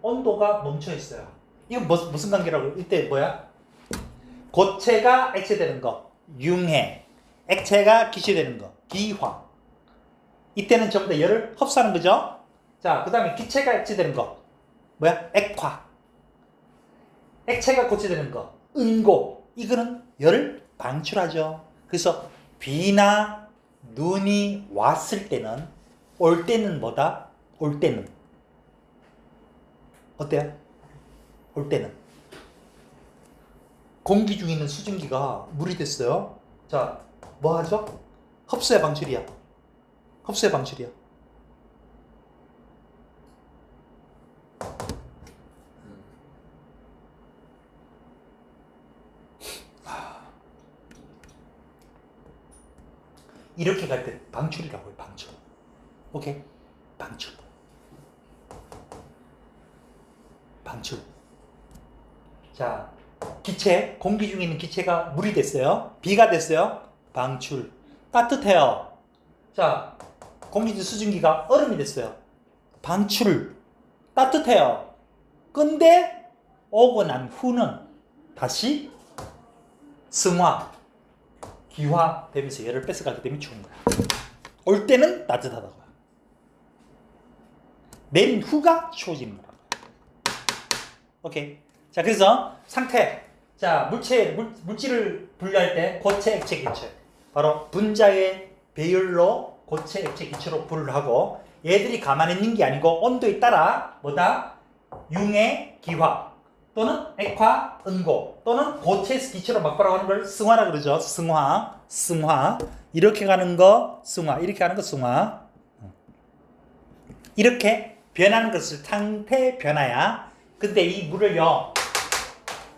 온도가 멈춰 있어요. 이건 무슨 관계라고? 이때 뭐야? 고체가 액체되는 거, 융해. 액체가 기체되는 거, 기화. 이때는 전부 다 열을 흡수하는 거죠. 자, 그 다음에 기체가 액체되는 거, 뭐야? 액화. 액체가 고체되는 거. 응고. 이거는 열을 방출하죠. 그래서 비나 눈이 왔을 때는, 올 때는 뭐다? 올 때는 어때요? 올 때는 공기 중에 있는 수증기가 물이 됐어요. 자, 뭐 하죠? 흡수의 방출이야. 흡수의 방출이야. 이렇게 갈 때 방출이라고 해요. 방출. 오케이? 방출. 방출. 자, 기체, 공기 중에 있는 기체가 물이 됐어요. 비가 됐어요. 방출. 따뜻해요. 자, 공기 중 수증기가 얼음이 됐어요. 방출. 따뜻해요. 근데 오고 난 후는 다시 승화, 기화 되면서 열을 뺏어가기 때문에 추운 거야. 올 때는 따뜻하다고요. 내린 후가 추워지는 거라고. 오케이. 자, 그래서 상태. 자, 물질을 분류할 때 고체, 액체, 기체. 바로 분자의 배열로 고체, 액체, 기체로 분류를 하고, 얘들이 가만히 있는 게 아니고 온도에 따라 뭐다? 융의 기화 또는 액화, 응고 또는 고체에서 기체로 막바라고 하는 걸 승화라 그러죠. 승화. 이렇게 가는 거 승화, 이렇게 가는 거 승화. 이렇게 변하는 것을 상태 변화야. 근데 이 물을요,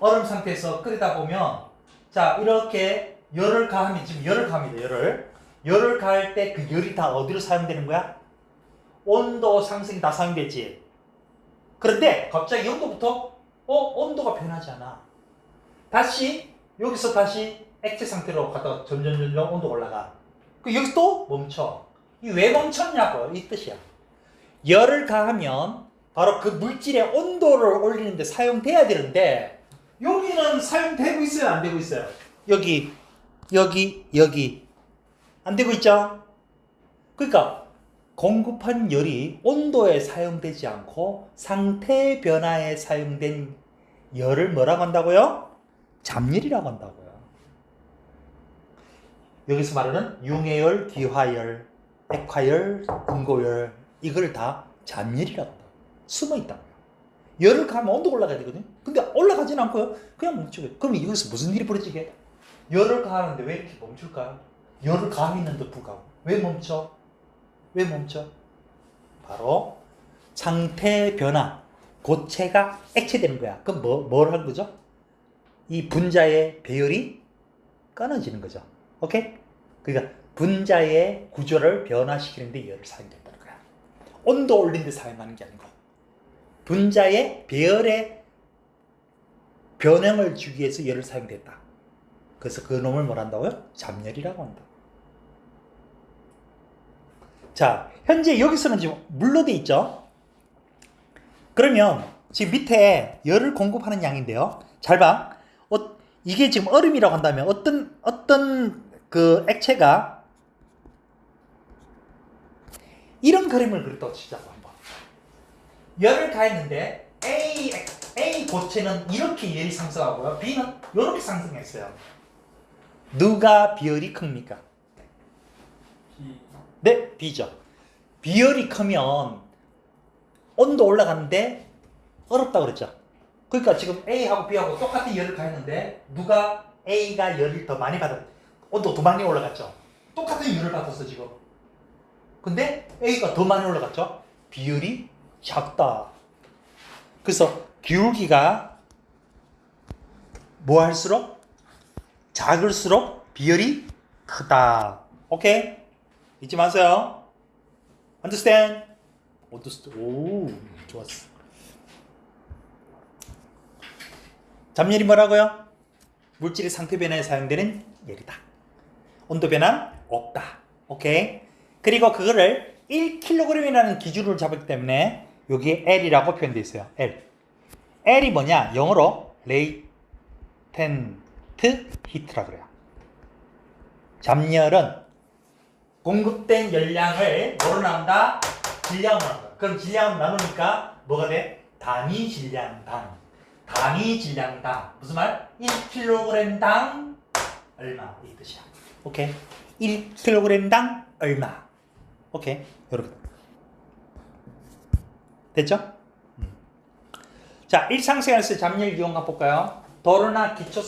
얼음 상태에서 끓이다 보면, 자, 이렇게 열을 가하면, 지금 열을 가합니다. 열을 가할 때 그 열이 다 어디로 사용되는 거야? 온도 상승이 다 사용되지. 그런데 갑자기 온도부터 온도가 변하지 않아. 다시 여기서 다시 액체 상태로 갔다가 점점 온도가 올라가. 그 여기서 또 멈춰. 이 왜 멈췄냐고, 이 뜻이야. 열을 가하면 바로 그 물질의 온도를 올리는 데 사용돼야 되는데, 여기는 사용되고 있어요, 안 되고 있어요? 여기 안 되고 있죠? 그러니까 공급한 열이 온도에 사용되지 않고 상태 변화에 사용된 열을 뭐라고 한다고요? 잠열이라고 한다고요. 여기서 말하는 융해열, 기화열, 액화열, 응고열, 이걸 다 잠열이라고 한다고요. 숨어 있다고요. 열을 가하면 온도가 올라가야 되거든요. 근데 올라가지는 않고요. 그냥 멈추게. 그럼 여기서 무슨 일이 벌어지게? 열을 가하는데 왜 이렇게 멈출까요? 열을 가했는데도 불구하고 왜 멈춰? 바로 상태 변화, 고체가 액체되는 거야. 그럼 뭘 하는 거죠? 이 분자의 배열이 끊어지는 거죠. 오케이? 그러니까 분자의 구조를 변화시키는 데 열을 사용된다는 거야. 온도 올리는 데 사용하는 게 아니고 분자의 배열의 변형을 주기 위해서 열을 사용됐다. 그래서 그 놈을 뭘 한다고요? 잠열이라고 한다. 자, 현재 여기서는 지금 물로 돼 있죠? 그러면 지금 밑에 열을 공급하는 양인데요. 잘 봐. 이게 지금 얼음이라고 한다면 어떤 그 액체가 이런 그림을 그렸다고 치자고 한번. 열을 가했는데 A 고체는 이렇게 열이 상승하고요. B는 이렇게 상승했어요. 누가 비열이 큽니까? 네, B죠. 비열이 크면 온도 올라가는데 어렵다고 그랬죠. 그러니까 지금 A하고 B하고 똑같은 열을 가했는데 누가 A가 열을 더 많이 받았, 온도 더 많이 올라갔죠. 똑같은 열을 받았어 지금. 근데 A가 더 많이 올라갔죠. 비열이 작다. 그래서 기울기가 뭐 할수록 작을수록 비열이 크다. 오케이? 잊지 마세요. Understand? 오, 좋았어. 잠열이 뭐라고요? 물질의 상태 변화에 사용되는 열이다. 온도 변화 없다. 오케이? 그리고 그거를 1kg이라는 기준을 잡았기 때문에 여기에 L이라고 표현되어 있어요. L이 뭐냐? 영어로 latent heat라 그래요. 잠열은 공급된 열량을 뭐로 나눈다? 질량으로 나눈다. 그럼 질량을 나누니까 뭐가 돼? 단위 질량당 무슨 말? 1kg당 얼마 이 뜻이야. 오케이? 1kg당 얼마. 오케이? 이렇게 됐죠? 자, 일상생활에서 잡일 이용해 볼까요? 도로나 기차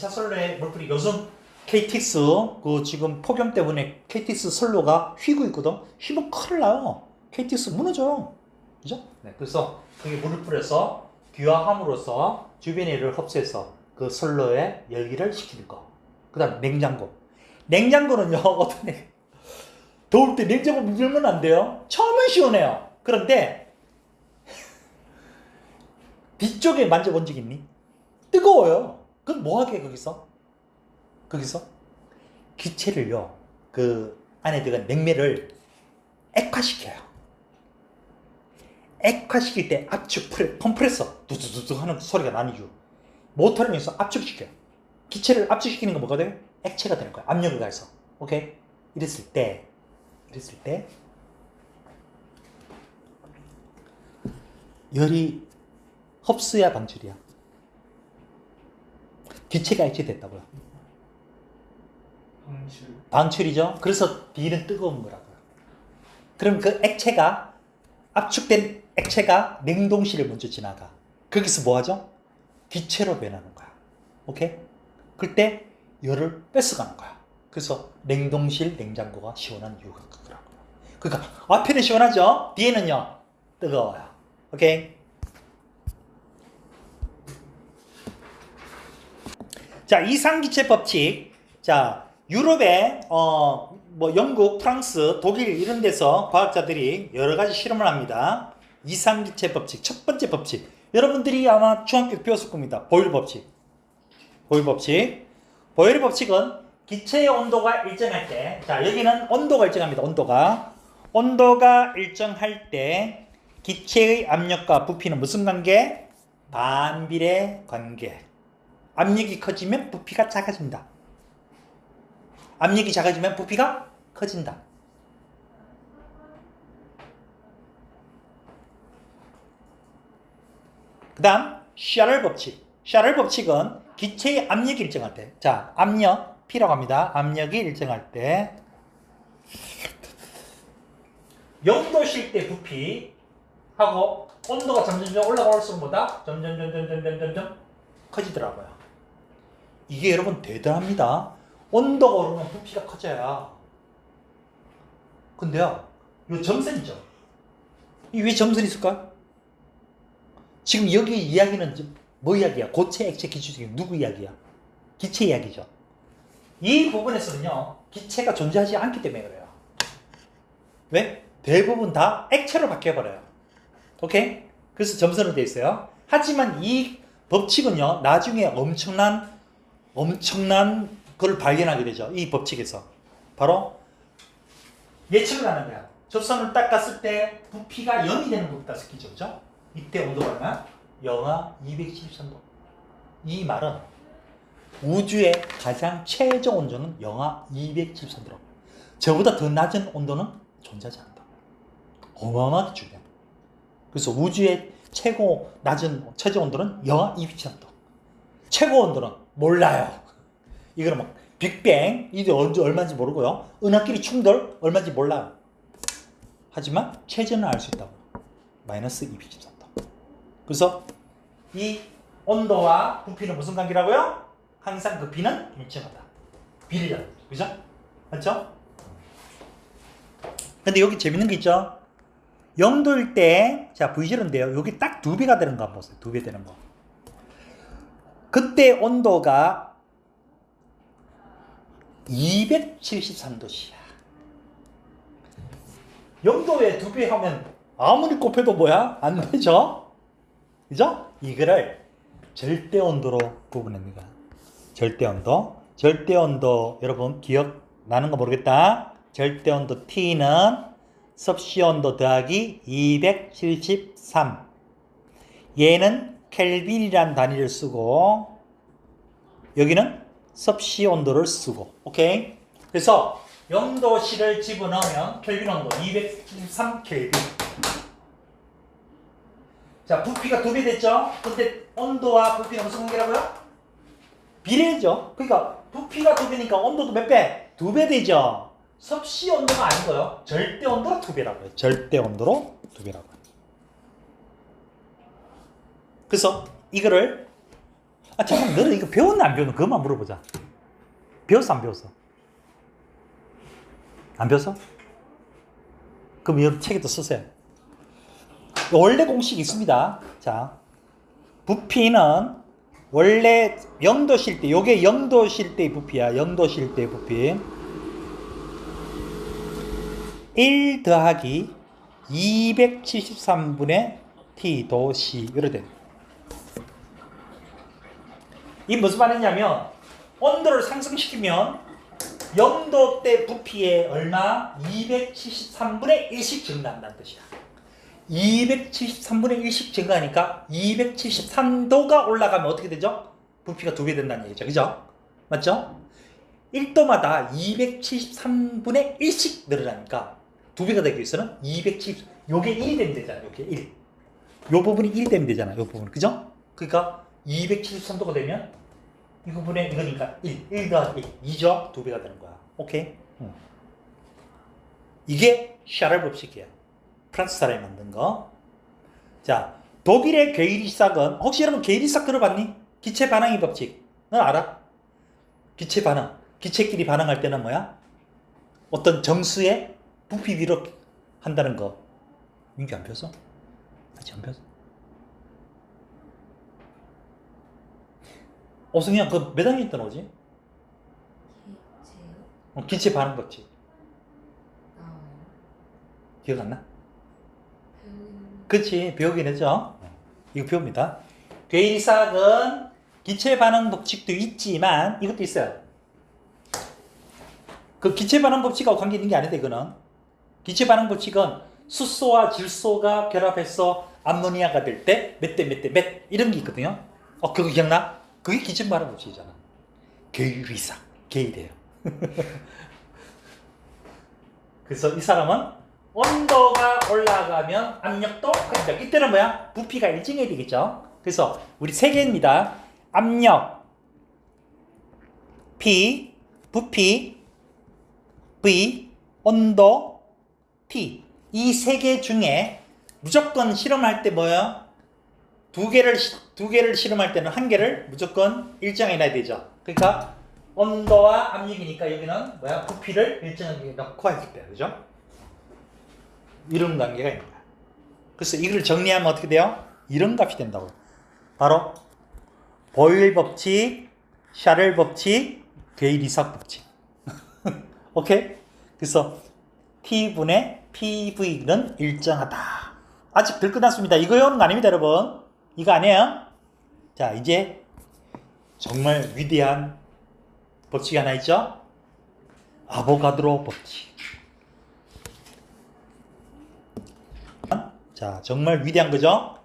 선로의 물풀이 요즘 KTX 그 지금 폭염 때문에 KTX 선로가 휘고 있거든. 휘면 큰일 나요. KTX 무너져요. 그죠? 네, 그래서 그게 물을 뿌려서 귀화함으로써 주변의 열을 흡수해서 그 선로에 열기를 식히는 거. 그 다음 냉장고. 냉장고는요, 어떠네. 더울 때 냉장고 물 열면 안 돼요. 처음엔 시원해요. 그런데 뒤쪽에 만져본 적 있니? 뜨거워요. 그럼 뭐하게 거기서? 기체를요, 그 안에 들어간 냉매를 액화시켜요. 액화시킬 때 압축 컴프레서 두두두두 하는 소리가 나는 이유. 모터를 이용해서 압축시켜요. 기체를 압축시키는 건 뭐가 돼요? 액체가 되는 거야. 압력을 가해서. 오케이? 이랬을 때 열이 흡수야 방출이야? 기체가 액체됐다고요. 방출이죠. 그래서 B는 뜨거운 거라고요. 그럼 그 액체가 압축된 액체가 냉동실을 먼저 지나가. 거기서 뭐 하죠? 기체로 변하는 거야. 오케이? 그때 열을 뺏어가는 거야. 그래서 냉동실 냉장고가 시원한 이유가 그거라고요. 그러니까 앞에는 시원하죠? 뒤에는요 뜨거워요. 오케이? 자, 이상기체 법칙. 자, 유럽의 뭐 영국, 프랑스, 독일 이런 데서 과학자들이 여러 가지 실험을 합니다. 이상기체 법칙. 첫 번째 법칙. 여러분들이 아마 중학교 때 배웠을 겁니다. 보일 법칙. 보일 법칙은 기체의 온도가 일정할 때, 자, 여기는 온도가 일정합니다. 온도가 일정할 때 기체의 압력과 부피는 무슨 관계? 반비례 관계. 압력이 커지면 부피가 작아진다. 압력이 작아지면 부피가 커진다. 그 다음 샤를 법칙. 샤를 법칙은 기체의 압력이 일정할 때, 자, 압력 P라고 합니다. 압력이 일정할 때 0도실 때 부피하고 온도가 점점 올라갈수록 뭐다? 점점 커지더라고요. 이게 여러분 대단합니다. 온도가 오르면 부피가 커져요. 근데요, 이 점선이죠. 이 왜 점선이 있을까요? 지금 여기 이야기는 뭐 이야기야? 고체, 액체, 기체 중에 누구 이야기야? 기체 이야기죠. 이 부분에서는요, 기체가 존재하지 않기 때문에 그래요. 왜? 대부분 다 액체로 바뀌어버려요. 오케이? 그래서 점선으로 되어 있어요. 하지만 이 법칙은요, 나중에 엄청난 걸 발견하게 되죠. 이 법칙에서. 바로 예측을 하는 거야. 접선을 딱 갔을 때 부피가 0이 되는 부분 딱 느끼죠. 그죠? 이때 온도가 얼마? 영하 273도. 이 말은 우주의 가장 최저 온도는 영하 273도라고. 저보다 더 낮은 온도는 존재하지 않는다. 어마어마하게 중요해. 그래서 우주의 최저 온도는 영하 273도. 최고 온도는 몰라요. 이거는 막 빅뱅 이게 언제 얼마인지 모르고요. 은하끼리 충돌 얼마인지 몰라요. 하지만 최저는 알 수 있다고. 마이너스 273도. 그래서 이 온도와 부피는 무슨 관계라고요? 항상 그 비는 일정하다. 비례다. 그죠? 맞죠? 근데 여기 재밌는 게 있죠? 0도일 때, 자, V제로인데요. 여기 딱 2배가 되는 거 한번 보세요. 2배 되는 거. 그때 온도가 273도씨야. 0도에 2배 하면 아무리 곱해도 뭐야? 안 되죠? 그죠? 이거를 절대온도로 구분합니다. 절대온도 여러분 기억나는 거 모르겠다. 절대온도 T는 섭씨온도 더하기 273. 얘는 켈빈이란 단위를 쓰고 여기는 섭씨온도를 쓰고. 오케이? 그래서 0도씨를 집어넣으면 켈빈 온도 273 켈빈. 자, 부피가 2배 됐죠? 근데 온도와 부피가 무슨 관계라고요? 비례죠. 그러니까 부피가 2배니까 온도도 몇 배? 2배 되죠. 섭씨 온도가 아니고요. 절대 온도로 2배라고요. 절대 온도로 2배라고요. 그래서 이거를 잠깐 너는 이거 배웠나 안 배웠나 그것만 물어보자. 배웠어 안 배웠어? 안 배웠어? 그럼 여러분 책에도 쓰세요. 원래 공식이 있습니다. 자, 부피는 원래 0도실 때, 요게 0도실 때의 부피야. 0도실 때의 부피. 1 더하기 273분의 T도시. 이렇게. 이 무슨 말이냐면, 온도를 상승시키면 0도 때 부피에 얼마? 273분의 1씩 증가한다는 뜻이야. 273분의 1씩 증가하니까 273도가 올라가면 어떻게 되죠? 부피가 2배 된다는 얘기죠. 그죠? 맞죠? 1도마다 273분의 1씩 늘어나니까 2배가 되기 위해서는 270, 요게 1이 되면 되잖아요. 요게 1. 요 부분이 1이 되면 되잖아요. 요 부분. 그죠? 그러니까 273도가 되면 이 부분에 이거니까 1 더하기 1, 2죠? 2배가 되는 거야. 오케이? 이게 샤를 법칙이야. 프랑스 사람이 만든 거. 자, 독일의 괴이리삭은 혹시 여러분 괴이리삭 들어봤니? 기체 반응의 법칙. 너 알아? 기체 반응. 기체끼리 반응할 때는 뭐야? 어떤 정수의 부피 위로 한다는 거. 민규 안 펴서? 아직 안 펴서? 오승이야, 그 몇 학년 때 나오지? 기체 반응 법칙. 기억 안 나? 그치, 배우긴 했죠. 이거 배웁니다. 괴이리삭은 기체 반응 법칙도 있지만 이것도 있어요. 그 기체 반응 법칙하고 관계 있는 게 아닌데 이거는 기체 반응 법칙은 수소와 질소가 결합해서 암모니아가 될 때 몇 대 몇 대 몇 이런 게 있거든요. 그거 기억나? 그게 기체 반응 법칙이잖아. 괴이리삭, 괴이래요. 그래서 이 사람은 온도가 올라가면 압력도 커진다. 이때는 뭐야? 부피가 일정해야 되겠죠. 그래서 우리 세 개입니다. 압력 P, 부피 V, 온도 T. 이 세 개 중에 무조건 실험할 때 뭐야? 두 개를 실험할 때는 한 개를 무조건 일정해 놔야 되죠. 그러니까 온도와 압력이니까 여기는 뭐야? 부피를 일정하게 넣고 했을 때, 그죠? 이런 관계가 있는 거야. 그래서 이걸 정리하면 어떻게 돼요? 이런 값이 된다고. 바로 보일 법칙, 샤를 법칙, 괴이리삭 법칙. 오케이? 그래서 T분의 PV는 일정하다. 아직 덜 끝났습니다. 이거 외우는 거 아닙니다, 여러분. 이거 아니에요? 자, 이제 정말 위대한 법칙이 하나 있죠? 아보가드로 법칙. 자, 정말 위대한 거죠?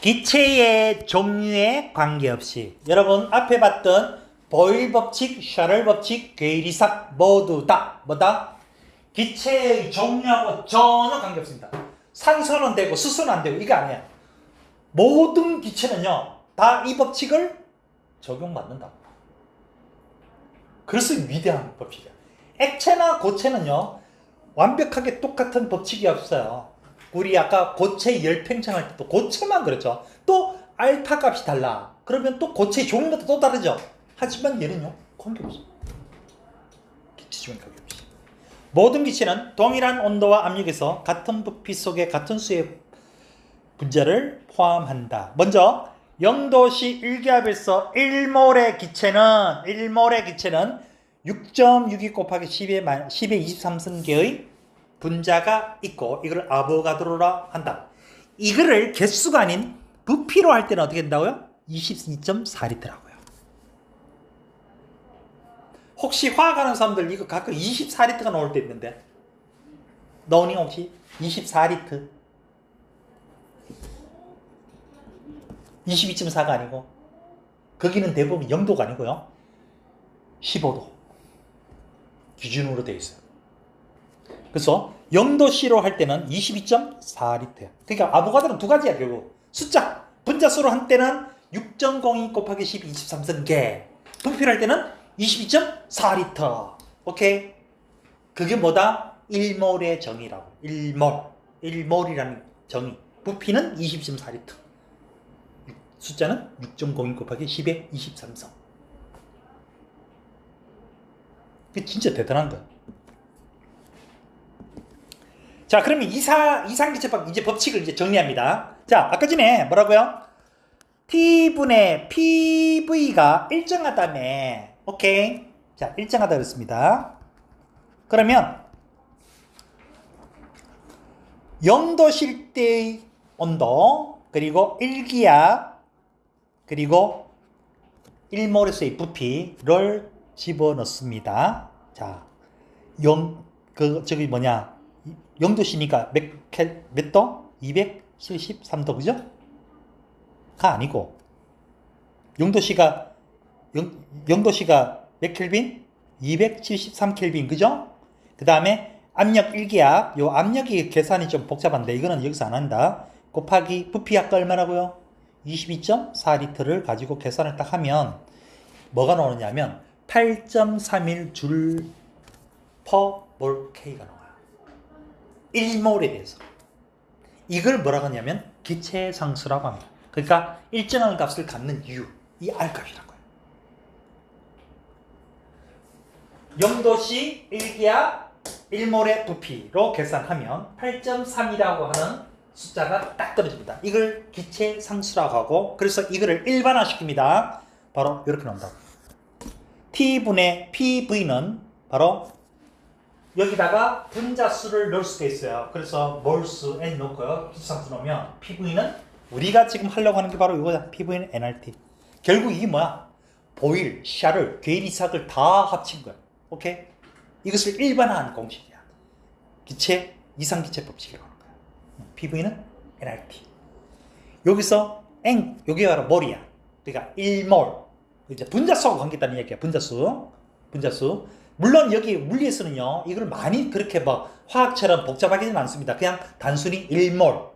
기체의 종류에 관계없이 여러분 앞에 봤던 보일 법칙, 샤를 법칙, 괴이리삭 모두 다 뭐다? 기체의 종류하고 전혀 관계없습니다. 산소는 되고 수소는 안 되고 이게 아니야. 모든 기체는요 다 이 법칙을 적용받는다. 그래서 위대한 법칙이야. 액체나 고체는요 완벽하게 똑같은 법칙이 없어요. 우리 아까 고체 열 팽창할 때도 고체만 그렇죠. 또 알파 값이 달라. 그러면 또 고체 종류도 또 다르죠. 하지만 얘는요 관계없어. 기체 종류 관계없어. 모든 기체는 동일한 온도와 압력에서 같은 부피 속에 같은 수의 분자를 포함한다. 먼저 0도씨 1기압에서 1몰의 기체는 6.62 곱하기 10의 23승계의 분자가 있고 이걸 아보가드로라 한다. 이거를 개수가 아닌 부피로 할 때는 어떻게 된다고요? 22.4리터라고요. 혹시 화학하는 사람들 이거 가끔 24리터가 나올 때 있는데 너니 혹시 24리터 22.4가 아니고 거기는 대부분 0도가 아니고요 15도 기준으로 되어 있어요. 그래서 영도시로 할 때는 22.4리터야. 그러니까 아보가드는 두 가지야 결국. 숫자 분자수로 할 때는 6.02 곱하기 12 23승계. 부피를 할 때는 22.4리터. 오케이. 그게 뭐다? 1몰의 정의라고. 1몰. 1몰이라는 정의. 부피는 20.4리터. 숫자는 6.02 곱하기 10의 23성. 그게 진짜 대단한 거야. 자, 그러면 이상기체법 이제 법칙을 이제 정리합니다. 자, 아까 전에 뭐라고요? T분의 PV가 일정하다며. 오케이. 자, 일정하다 그랬습니다. 그러면 0도실 때의 온도, 그리고 1기압, 그리고 1몰에서의 부피를 집어넣습니다. 자, 저기 뭐냐. 0도시니까 몇 도? 273도, 그죠? 가 아니고 0도시가 몇 켈빈? 273켈빈, 그죠? 그 다음에 압력 1기압, 요 압력이 계산이 좀 복잡한데 이거는 여기서 안 한다. 곱하기 부피 아까 얼마라고요? 22.4리터를 가지고 계산을 딱 하면 뭐가 나오느냐면 8.31줄 per 몰 K가 나와요. 1몰에 대해서. 이걸 뭐라고 하냐면 기체상수라고 합니다. 그러니까 일정한 값을 갖는 이유, 이 R값이라는 거예요. 0도시 1기압 1몰의 부피로 계산하면 8.3이라고 하는 숫자가 딱 떨어집니다. 이걸 기체상수라고 하고, 그래서 이거를 일반화시킵니다. 바로 이렇게 나온다고. T분의 PV는 바로 여기다가 분자수를 넣을 수가 있어요. 그래서 몰수 N 넣고요. 기체상수 넣으면 PV는 우리가 지금 하려고 하는 게 바로 이거다. PV는 nRT. 결국 이게 뭐야? 보일, 샤를, 괴리삭을 다 합친 거야. 오케이? 이것을 일반화한 공식이야. 이상기체 법칙이라고 하는 거야. PV는 nRT. 여기서 N, 여기 바로 몰이야. 그러니까 1몰. 이제 분자수하고 관계있다는 얘기야. 분자수. 물론 여기 물리에서는요, 이걸 많이 그렇게 뭐 화학처럼 복잡하게는 않습니다. 그냥 단순히 1몰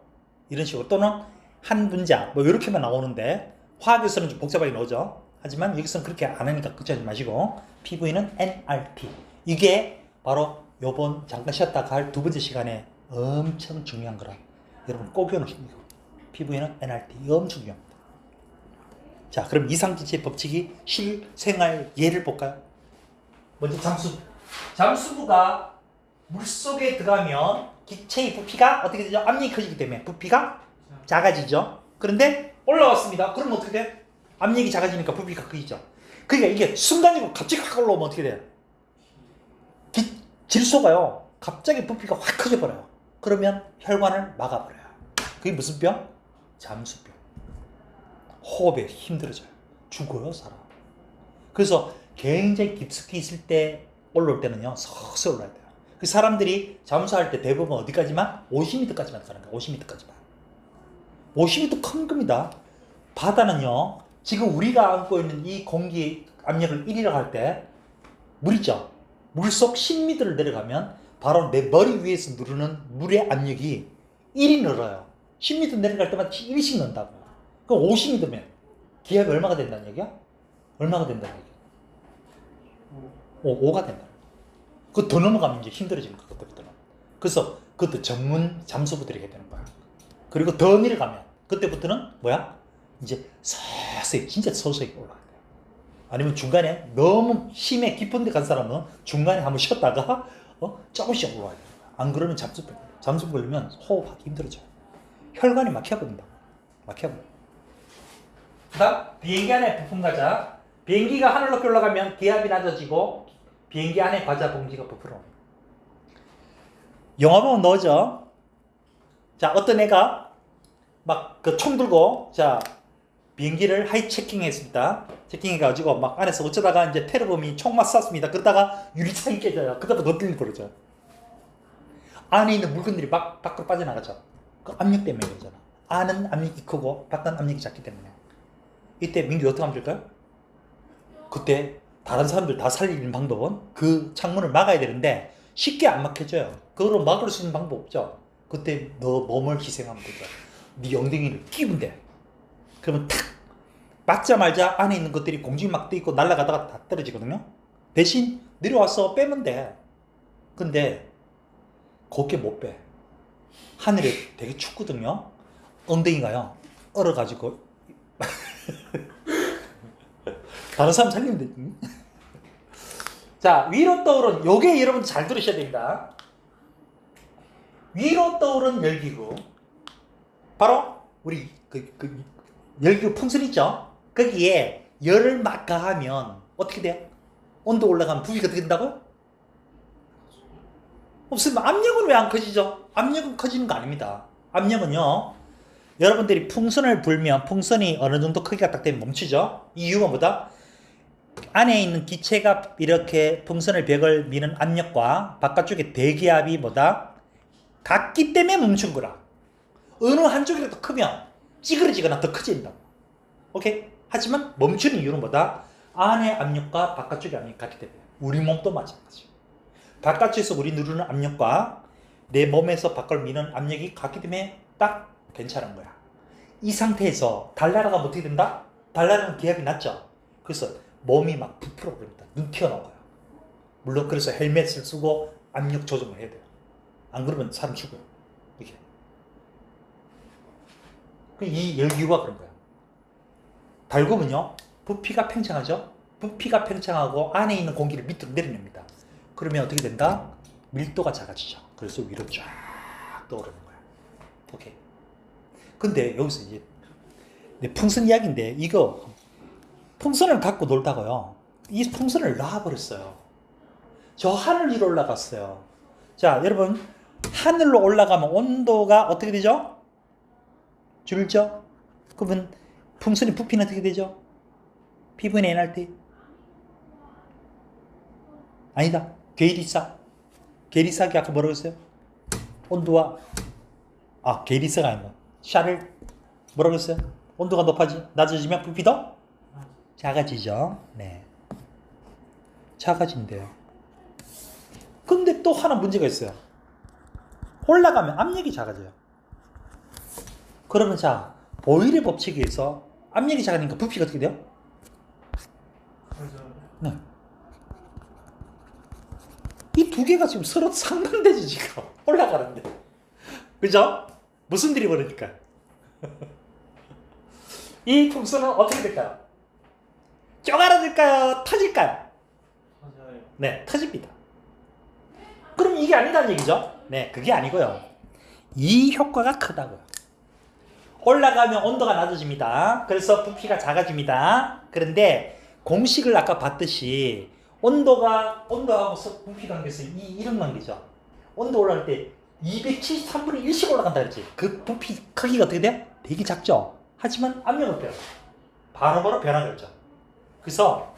이런 식으로, 또는 한 분자 뭐 이렇게만 나오는데 화학에서는 좀 복잡하게 나오죠. 하지만 여기서는 그렇게 안 하니까 걱정하지 마시고, PV는 nRT. 이게 바로 요번 잠깐 쉬었다가 할 두 번째 시간에 엄청 중요한 거라 여러분 꼭 외워놓으십니다. PV는 nRT. 이거 엄청 중요합니다. 자, 그럼 이상기체 법칙이 실생활 예를 볼까요? 먼저 잠수부가 물속에 들어가면 기체의 부피가 어떻게 되죠? 압력이 커지기 때문에 부피가 작아지죠. 그런데 올라왔습니다. 그럼 어떻게 돼? 압력이 작아지니까 부피가 커지죠. 그러니까 이게 순간적으로 갑자기 확 올라오면 어떻게 돼요? 질소가요, 갑자기 부피가 확 커져버려요. 그러면 혈관을 막아버려요. 그게 무슨 병? 잠수병. 호흡에 힘들어져요. 죽어요, 사람. 그래서 굉장히 깊숙이 있을 때 올라올 때는요, 서서히 올라야 돼요. 그 사람들이 잠수할 때 대부분 어디까지만? 50m까지만 가는 거예요. 50m까지만. 50m 큰 겁니다. 바다는요, 지금 우리가 안고 있는 이 공기 압력을 1이라고 할 때, 물 있죠? 물속 10m를 내려가면 바로 내 머리 위에서 누르는 물의 압력이 1이 늘어요. 10m 내려갈 때마다 1씩 는다고. 그럼 50m면 기압이 얼마가 된다는 얘기야? 얼마가 된다는 얘기야? 5가 된다. 그 더 넘어가면 이제 힘들어지는 거, 그때부터는. 그래서 그것도 전문 잠수부들이 해야 되는 거야. 그리고 더 내려가면 그때부터는 뭐야? 이제 서서히, 진짜 서서히 올라가야 돼요. 아니면 중간에 너무 심해 깊은 데 간 사람은 중간에 한번 쉬었다가 조금씩 올라와야 돼요. 안 그러면 잠수 걸리면 호흡하기 힘들어져요. 혈관이 막혀버린다. 막혀버려. 그 다음 비행기 안에 부품 가자. 비행기가 하늘 높이 올라가면 기압이 낮아지고 비행기 안에 과자 봉지가 부풀어. 영화 보면 나오죠. 자, 어떤 애가 막 그 총 들고, 자, 비행기를 하이 체킹했습니다. 체킹해가지고 막 안에서 어쩌다가 이제 테러범이 총만 쐈습니다. 그러다가 유리창이 깨져요. 그러다가 너들리 그러죠. 안에 있는 물건들이 막 밖으로 빠져나가죠. 그 압력 때문에 그러잖아. 안은 압력이 크고 밖은 압력이 작기 때문에. 이때 민규 어떻게 하면 될까요? 그때 다른 사람들 다 살리는 방법은 그 창문을 막아야 되는데 쉽게 안 막혀져요. 그거로 막을 수 있는 방법 없죠. 그때 너 몸을 희생하면 되죠. 네 엉덩이를 끼면 돼. 그러면 탁 맞자마자 안에 있는 것들이 공중에 막 떠 있고 날아가다가 다 떨어지거든요. 대신 내려와서 빼면 돼. 근데 곱게 못 빼. 하늘에 되게 춥거든요. 엉덩이가요 얼어가지고 다른 사람 살리면 돼. 자, 위로 떠오른, 요게 여러분 잘 들으셔야 됩니다. 위로 떠오른 열기구, 바로 우리 열기구 풍선 있죠? 거기에 열을 막 가하면 어떻게 돼요? 온도 올라가면 부피가 어떻게 된다고? 없으면 압력은 왜 안 커지죠? 압력은 커지는 거 아닙니다. 압력은요, 여러분들이 풍선을 불면 풍선이 어느 정도 크기가 딱 되면 멈추죠? 이유가 뭐다? 안에 있는 기체가 이렇게 풍선의 벽을 미는 압력과 바깥쪽에 대기압이 뭐다? 같기 때문에 멈춘 거라. 어느 한쪽이라도 크면 찌그러지거나 더 커진다. 오케이? 하지만 멈추는 이유는 뭐다? 안의 압력과 바깥쪽의 압력이 같기 때문에. 우리 몸도 마찬가지. 바깥쪽에서 우리 누르는 압력과 내 몸에서 밖을 미는 압력이 같기 때문에 딱 괜찮은 거야. 이 상태에서 달 날아가면 어떻게 된다? 달 날아가면 기압이 낮죠? 그래서 몸이 막 부풀어 버립니다. 눈 튀어나와요. 물론 그래서 헬멧을 쓰고 압력 조정을 해야 돼요. 안 그러면 사람 죽어요. 이게. 이 열기구가 그런 거예요. 달구면요, 부피가 팽창하죠? 부피가 팽창하고 안에 있는 공기를 밑으로 내려냅니다. 그러면 어떻게 된다? 밀도가 작아지죠. 그래서 위로 쫙 떠오르는 거야. 오케이. 근데 여기서 이제 풍선 이야기인데, 이거 풍선을 갖고 놀다가요, 이 풍선을 놔버렸어요. 저 하늘 위로 올라갔어요. 자, 여러분, 하늘로 올라가면 온도가 어떻게 되죠? 줄죠? 그러면 풍선의 부피는 어떻게 되죠? P분의 nRT? 아니다. 괴리사. 괴리사기 아까 뭐라고 했어요? 온도와, 괴리사가 아니라 샤를 뭐라고 했어요? 온도가 낮아지면 부피도 작아지죠. 네. 작아진대요. 근데 또 하나 문제가 있어요. 올라가면 압력이 작아져요. 그러면 자, 보일의 법칙에 의해서 압력이 작으니까 부피가 어떻게 돼요? 네. 이 두 개가 지금 서로 상반되지, 지금. 올라가는데. 그죠? 무슨 일이 벌어질까? 이 풍선은 어떻게 될까요? 쪼가라질까요? 터질까요? 네, 터집니다. 그럼 이게 아니다는 얘기죠? 네, 그게 아니고요. 이 효과가 크다고요. 올라가면 온도가 낮아집니다. 그래서 부피가 작아집니다. 그런데 공식을 아까 봤듯이 온도하고 부피 관계에서 이런 관계죠. 온도 올라갈 때 273분의 1씩 올라간다 그랬지. 그 부피 크기가 어떻게 돼? 되게 작죠. 하지만 압력은 변화. 바로바로 변화겠죠. 그래서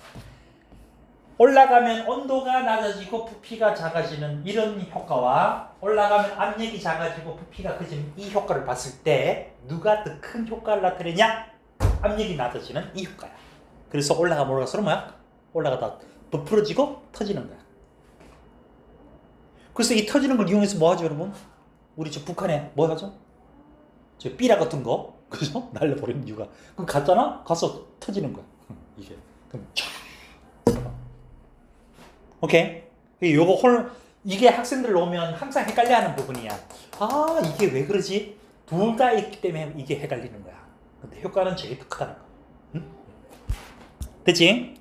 올라가면 온도가 낮아지고 부피가 작아지는 이런 효과와 올라가면 압력이 작아지고 부피가 커지는 이 효과를 봤을 때 누가 더 큰 효과를 나타내냐? 압력이 낮아지는 이 효과야. 그래서 올라갈수록 뭐야? 올라가다 부풀어지고 터지는 거야. 그래서 이 터지는 걸 이용해서 뭐 하죠, 여러분? 우리 저 북한에 뭐 하죠? 저 삐라 같은 거, 그죠? 날려버리는 이유가. 그럼 갔잖아? 가서 터지는 거야. 이게. 그럼 쫙. 오케이? 이게 학생들 오면 항상 헷갈려하는 부분이야. 이게 왜 그러지? 둘 다 있기 때문에 이게 헷갈리는 거야. 근데 효과는 제일 더 크다는 거. 응? 됐지?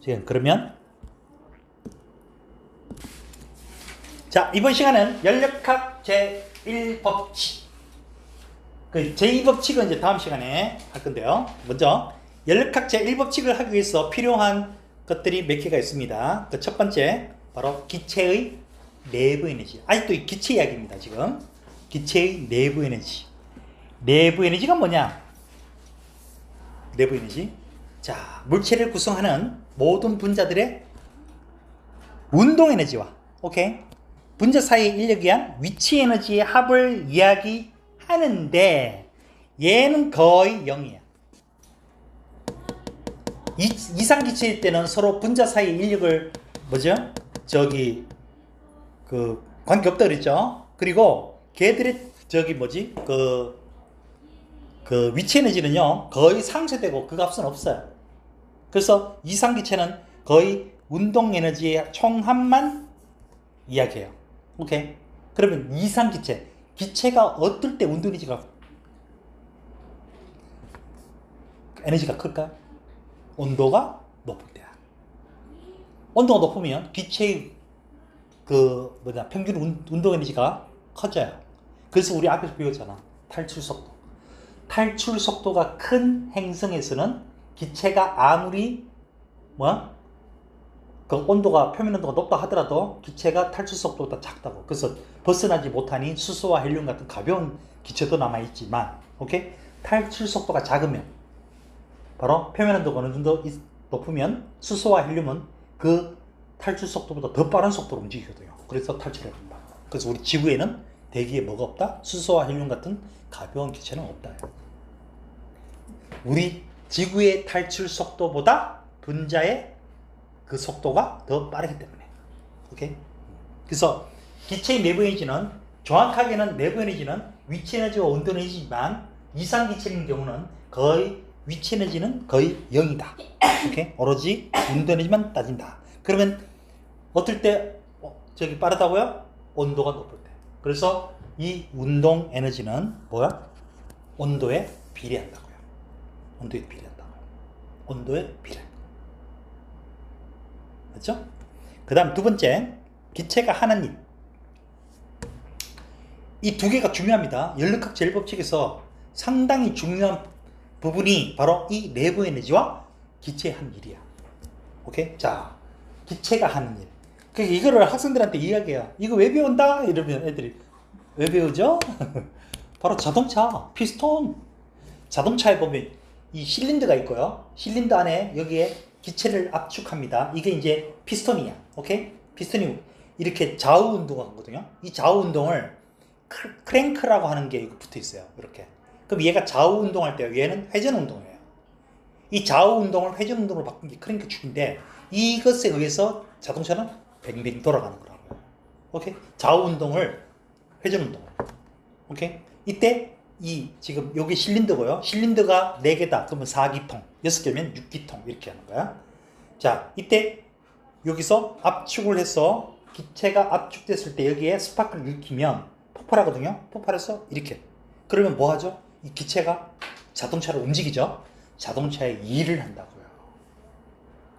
지금 그러면 자, 이번 시간은 연력학 제1법칙. 그 제2법칙은 이제 다음 시간에 할 건데요. 먼저 연력학 제1법칙을 하기 위해서 필요한 것들이 몇 개가 있습니다. 그 첫 번째 바로 기체의 내부 에너지. 아직도 이 기체 이야기입니다. 지금 기체의 내부 에너지. 내부 에너지가 뭐냐? 내부 에너지. 자, 물체를 구성하는 모든 분자들의 운동 에너지와 분자 사이의 인력에 의한 위치 에너지의 합을 이야기하는데 얘는 거의 0이야. 이상기체일 때는 서로 분자 사이의 인력을 그 관계없다 그랬죠. 그리고 걔들의 저기 뭐지 그 위치 에너지는요 거의 상쇄되고 그 값은 없어요. 그래서 이상기체는 거의 운동 에너지의 총합만 이야기해요. 오케이. 그러면 이상기체 기체가 어떨 때 운동 에너지가 클까요? 온도가 높을 때야. 온도가 높으면 기체의 평균 운동 에너지가 커져요. 그래서 우리 앞에서 배웠잖아. 탈출 속도. 탈출 속도가 큰 행성에서는 기체가 아무리 그 온도가 표면 온도가 높다 하더라도 기체가 탈출 속도보다 작다고. 그래서 벗어나지 못하니 수소와 헬륨 같은 가벼운 기체도 남아 있지만, 오케이? 탈출 속도가 작으면 바로 표면 온도가 어느 정도 높으면 수소와 헬륨은 그 탈출 속도보다 더 빠른 속도로 움직이거든요. 그래서 탈출을 한다. 그래서 우리 지구에는 대기에 뭐가 없다? 수소와 헬륨 같은 가벼운 기체는 없다. 우리 지구의 탈출 속도보다 분자의 그 속도가 더 빠르기 때문에. 오케이? 그래서 기체의 내부 에너지는 정확하게는 내부 에너지는 위치 에너지와 온도 에너지지만 이상기체인 경우는 거의 위치 에너지는 거의 0이다. 오케이? 오로지 온도 에너지만 따진다. 그러면 어떨 때 저기 빠르다고요? 온도가 높을 때. 그래서 이 운동 에너지는 뭐야? 온도에 비례한다고요. 온도에 비례한다고요. 온도에 비례. 맞죠? 그 다음 두 번째, 기체가 하는 일. 이 두 개가 중요합니다. 연력학 제일법칙에서 상당히 중요한 부분이 바로 이 내부 에너지와 기체의 한 일이야. 오케이? 자, 기체가 하는 일. 그러니까 이거를 학생들한테 이야기해요. 이거 왜 배운다? 이러면 애들이 왜 배우죠? 바로 자동차, 피스톤. 자동차에 보면 이 실린더가 있고요. 실린더 안에 여기에 기체를 압축합니다. 이게 이제 피스톤이야. 오케이? 피스톤이 이렇게 좌우 운동을 하거든요. 이 좌우 운동을 크랭크라고 하는 게 붙어 있어요. 이렇게. 그럼 얘가 좌우 운동할 때 얘는 회전 운동이에요. 이 좌우 운동을 회전 운동으로 바꾼 게 크랭크 축인데 이것에 의해서 자동차는 뱅뱅 돌아가는 거라고요. 오케이? 좌우 운동을 회전 운동으로. 오케이? 이때 이 지금 여기 실린더고요. 실린더가 4개다. 그러면 4기통. 6개면 6기통. 이렇게 하는 거야. 자, 이때 여기서 압축을 해서 기체가 압축됐을 때 여기에 스파크를 일으키면 폭발하거든요. 폭발해서 이렇게. 그러면 뭐 하죠? 이 기체가 자동차로 움직이죠. 자동차에 일을 한다고요.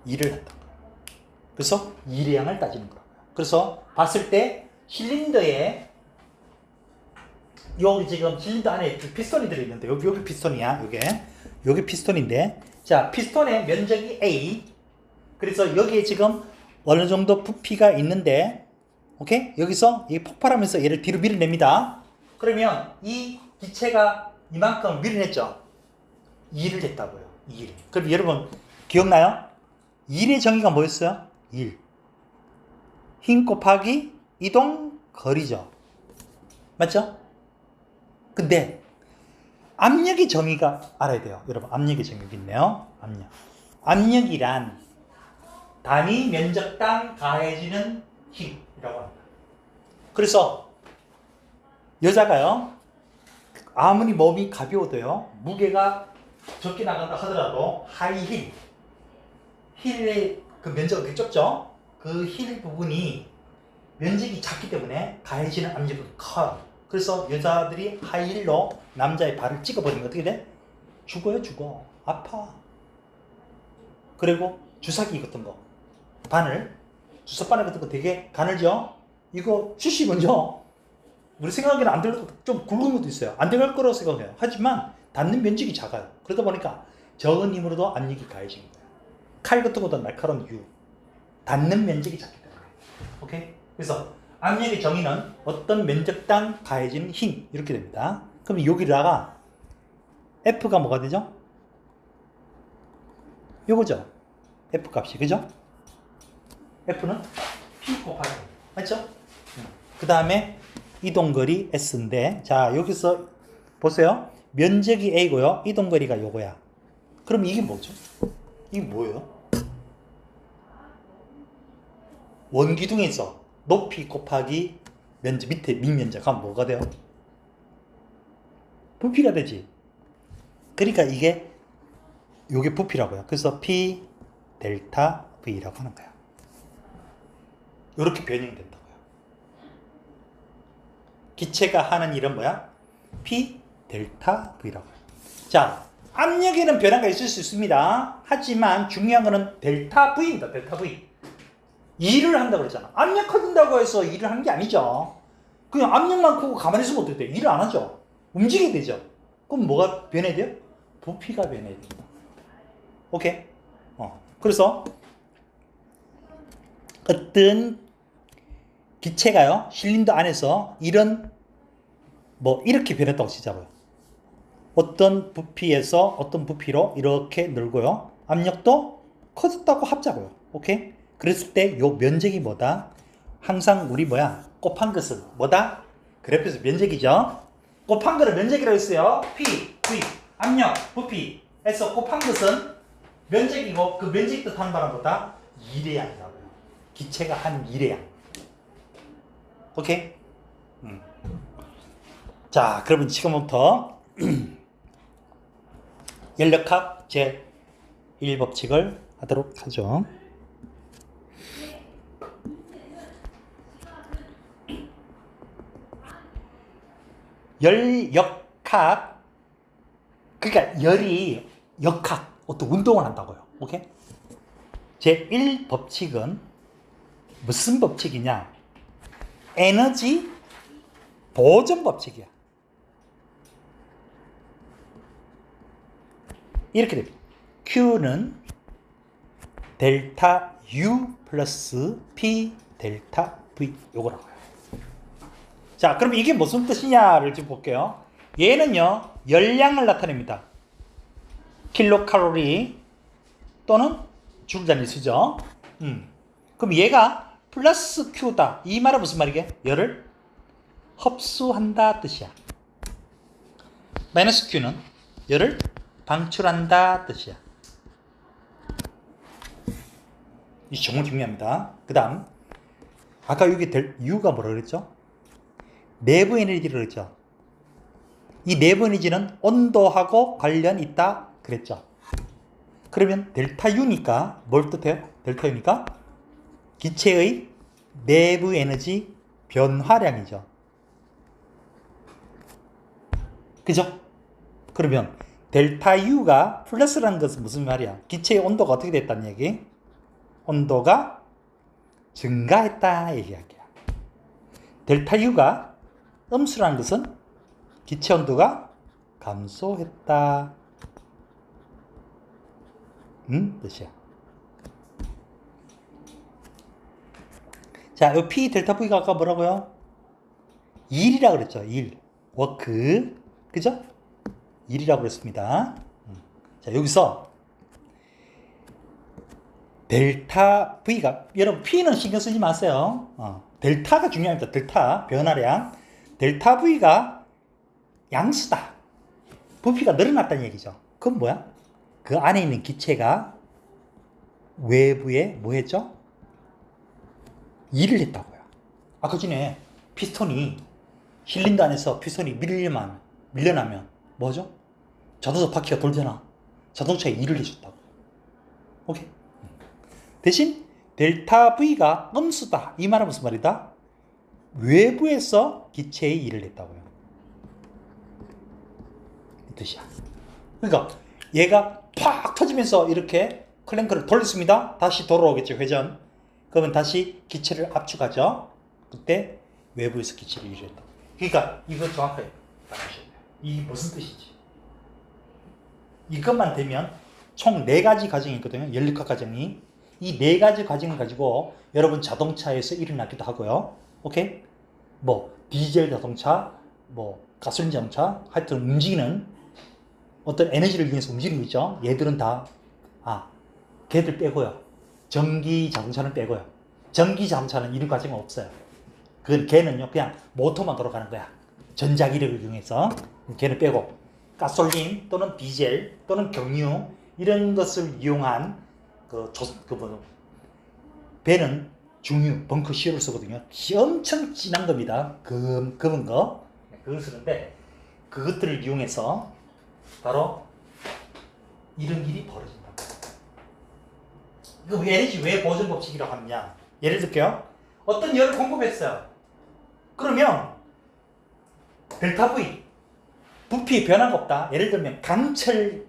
일을 한다고요. 그래서 일량을 따지는 거라고요. 그래서 봤을 때 실린더에 여기 지금 실린더 안에 피스톤이 들어있는데 여기 피스톤이야. 여기 피스톤인데, 자, 피스톤의 면적이 A. 그래서 여기에 지금 어느 정도 부피가 있는데, 오케이? 여기서 이 폭발하면서 얘를 뒤로 밀어냅니다. 그러면 이 기체가 이만큼 밀어냈죠. 2를 했다고요. 2. 그럼 여러분 기억나요? 1의 정의가 뭐였어요? 1. 힘 곱하기 이동 거리죠. 맞죠? 근데 압력의 정의가 알아야 돼요. 여러분, 압력의 정의가 있네요. 압력이란 단위 면적당 가해지는 힘이라고 합니다. 그래서 여자가요, 아무리 몸이 가벼워도요, 무게가 적게 나간다 하더라도 하이힐, 힐의 그 면적은 되게 좁죠? 그 힐 부분이 면적이 작기 때문에 가해지는 압력이 커요. 그래서 여자들이 하이힐로 남자의 발을 찍어버리면 어떻게 돼? 죽어요, 죽어. 아파. 그리고 주사기 같은 거, 주사바늘 같은 거 되게 가늘죠? 이거 쑤시면요, 우리 생각에는 안 들어도 좀 굵은 것도 있어요. 안 들어갈 거라고 생각해요. 하지만 닿는 면적이 작아요. 그러다 보니까 적은 힘으로도 압력이 가해지는 거예요. 칼 같은 것도 날카로운 이유. 닿는 면적이 작기 때문에. 오케이? 그래서 압력의 정의는 어떤 면적당 가해지는 힘, 이렇게 됩니다. 그럼 여기다가 F가 뭐가 되죠? 요거죠. F 값이, 그죠? F는 P 곱하기, 맞죠? 그 다음에 이동거리 S인데, 자, 여기서 보세요. 면적이 A고요. 이동거리가 요거야. 그럼 이게 뭐죠? 이게 뭐예요? 원기둥에서 높이 곱하기 면적, 밑에 밑면적 하면 뭐가 돼요? 부피가 되지. 그러니까 요게 부피라고요. 그래서 P 델타 V라고 하는 거야. 이렇게 변형이 된다고요. 기체가 하는 일은 뭐야? P 델타 V라고 해요. 자, 압력에는 변화가 있을 수 있습니다. 하지만 중요한 거는 델타 V입니다. 델타 V. 일을 한다고 그랬잖아. 압력 커진다고 해서 일을 하는 게 아니죠. 그냥 압력만 크고 가만히 있으면 어떻게 돼? 일을 안 하죠. 움직이게 되죠. 그럼 뭐가 변해야 돼요? 부피가 변해야 됩니다. 오케이? 그래서 어떤 기체가요, 실린더 안에서 이런 이렇게 변했다고 치자고요. 어떤 부피에서 어떤 부피로 이렇게 늘고요. 압력도 커졌다고 합자고요. 오케이? 그랬을 때 요 면적이 뭐다? 항상 우리 곱한 것은 뭐다? 그래프에서 면적이죠. 곱한 거를 면적이라고 했어요. P, V, 압력, 부피에서 곱한 것은 면적이고 그 면적이 뜻하는 바는 뭐다? 일의 양이라고요. 기체가 한 일의 양. 오케이? 자, 그러면 지금부터 연력학 제1법칙을 하도록 하죠. 열역학, 그러니까 열이 역학, 어떤 운동을 한다고요. 오케이? 제1법칙은 무슨 법칙이냐? 에너지 보존 법칙이야. 이렇게 됩니다. Q는 델타 U 플러스 P 델타 V 요거라고 해요. 자, 그럼 이게 무슨 뜻이냐를 좀 볼게요. 얘는요, 열량을 나타냅니다. 킬로칼로리 또는 줄단위 수죠. 그럼 얘가 플러스 Q다. 이 말은 무슨 말이게? 열을 흡수한다 뜻이야. 마이너스 Q는 열을 방출한다 뜻이야. 이 정말 중요합니다. 그 다음, 아까 여기 U가 뭐라 그랬죠? 내부 에너지를 그랬죠. 이 내부 에너지는 온도하고 관련 있다 그랬죠. 그러면 델타 U니까 뭘 뜻해요? 델타 U니까 기체의 내부 에너지 변화량이죠. 그죠? 그러면 델타 U가 플러스라는 것은 무슨 말이야? 기체의 온도가 어떻게 됐다는 얘기? 온도가 증가했다 얘기할게요. 델타 U가 음수라는 것은 기체 온도가 감소했다 뜻이야. 자, 이 P 델타 V가 아까 뭐라고요? 일이라고 그랬죠. 일, 워크, 그죠? 일이라고 그랬습니다. 자, 여기서 델타 V가, 여러분 P는 신경 쓰지 마세요. 델타가 중요합니다. 델타 변화량. 델타 V가 양수다. 부피가 늘어났다는 얘기죠. 그건 뭐야? 그 안에 있는 기체가 외부에 뭐 했죠? 일을 했다고요. 아까 전에 피스톤이 실린더 안에서 피스톤이 밀려나면 뭐죠? 자동차 바퀴가 돌잖아. 자동차에 일을 해줬다고. 오케이? 대신 델타 V가 음수다. 이 말은 무슨 말이다? 외부에서 기체에 일을 했다고요. 이 뜻이야. 그러니까 얘가 팍 터지면서 이렇게 클랭크를 돌렸습니다. 다시 돌아오겠죠. 회전. 그러면 다시 기체를 압축하죠. 그때 외부에서 기체를 일을 했다. 그러니까 이거 정확하게 알아주셔야 돼요. 이 무슨 뜻이지? 이것만 되면 총 4가지 과정이 있거든요. 연력학 과정이. 이 4가지 과정을 가지고 여러분 자동차에서 일어나기도 하고요. 오케이? 디젤 자동차, 가솔린 자동차, 하여튼 움직이는 어떤 에너지를 이용해서 움직이는 거 있죠. 얘들은 다, 걔들 빼고요. 전기 자동차는 빼고요. 전기 자동차는 이런 과정은 없어요. 걔는요, 그냥 모터만 돌아가는 거야. 전자기력을 이용해서. 걔는 빼고. 가솔린 또는 디젤 또는 경유, 이런 것을 이용한 배는 중유, 벙커 C를 쓰거든요. 엄청 진한 겁니다. 검은 거. 그걸 쓰는데 그것들을 이용해서 바로 이런 일이 벌어진다. 이거 에너지 왜 보존 법칙이라고 하느냐? 예를 들게요. 어떤 열을 공급했어요. 그러면 델타 V 부피 변화가 없다. 예를 들면 강철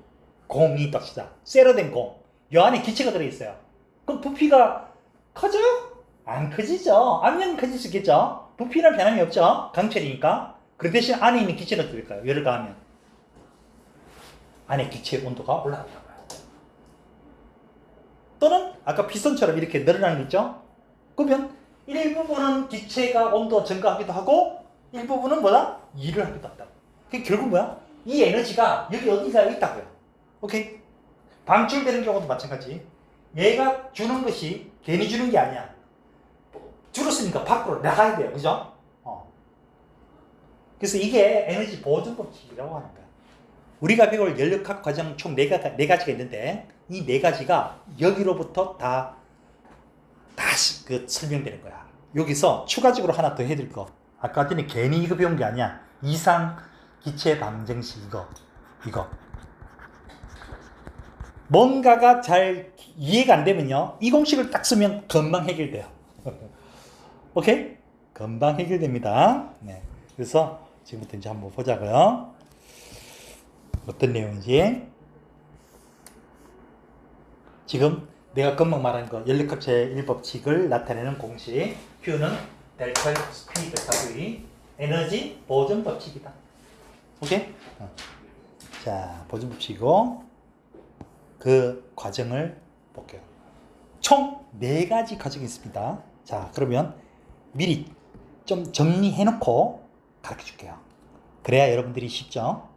공이 떴시다. 쇠로 된 공. 요 안에 기체가 들어있어요. 그럼 부피가 커져요? 안 커지죠. 압력은 커질 수 있겠죠. 부피는 변함이 없죠. 강철이니까. 그 대신 안에 있는 기체는 어떨까요? 열을 가하면 안에 기체의 온도가 올라간다고요. 또는 아까 피선처럼 이렇게 늘어나는 거 있죠? 그러면 일부분은 기체가 온도 증가하기도 하고 일부분은 뭐다? 일을 하기도 한다고. 그게 결국 뭐야? 이 에너지가 여기 어디가 있다고요. 오케이? 방출되는 경우도 마찬가지. 얘가 주는 것이 괜히 주는 게 아니야. 줄었으니까 밖으로 나가야 돼요. 그죠? 그래서 이게 에너지 보존 법칙이라고 하는 거야. 우리가 배울 연력학 과정 총 4가지가 있는데 이 4가지가 여기로부터 다시 설명되는 거야. 여기서 추가적으로 하나 더 해드릴 거. 아까 전에 괜히 이거 배운 게 아니야. 이상 기체 방정식 이거. 뭔가가 잘 이해가 안 되면요. 이 공식을 딱 쓰면 금방 해결돼요. 오케이? 금방 해결됩니다. 네. 그래서 지금부터 이제 한번 보자고요. 어떤 내용인지. 지금 내가 금방 말한 거 연력학 제1법칙을 나타내는 공식 Q는 델타 P 델타 V 에너지 보존 법칙이다. 오케이? 자, 보존 법칙이고 그 과정을 볼게요. 총 4가지 과정이 있습니다. 자, 그러면 미리 좀 정리해 놓고 가르쳐 줄게요. 그래야 여러분들이 쉽죠?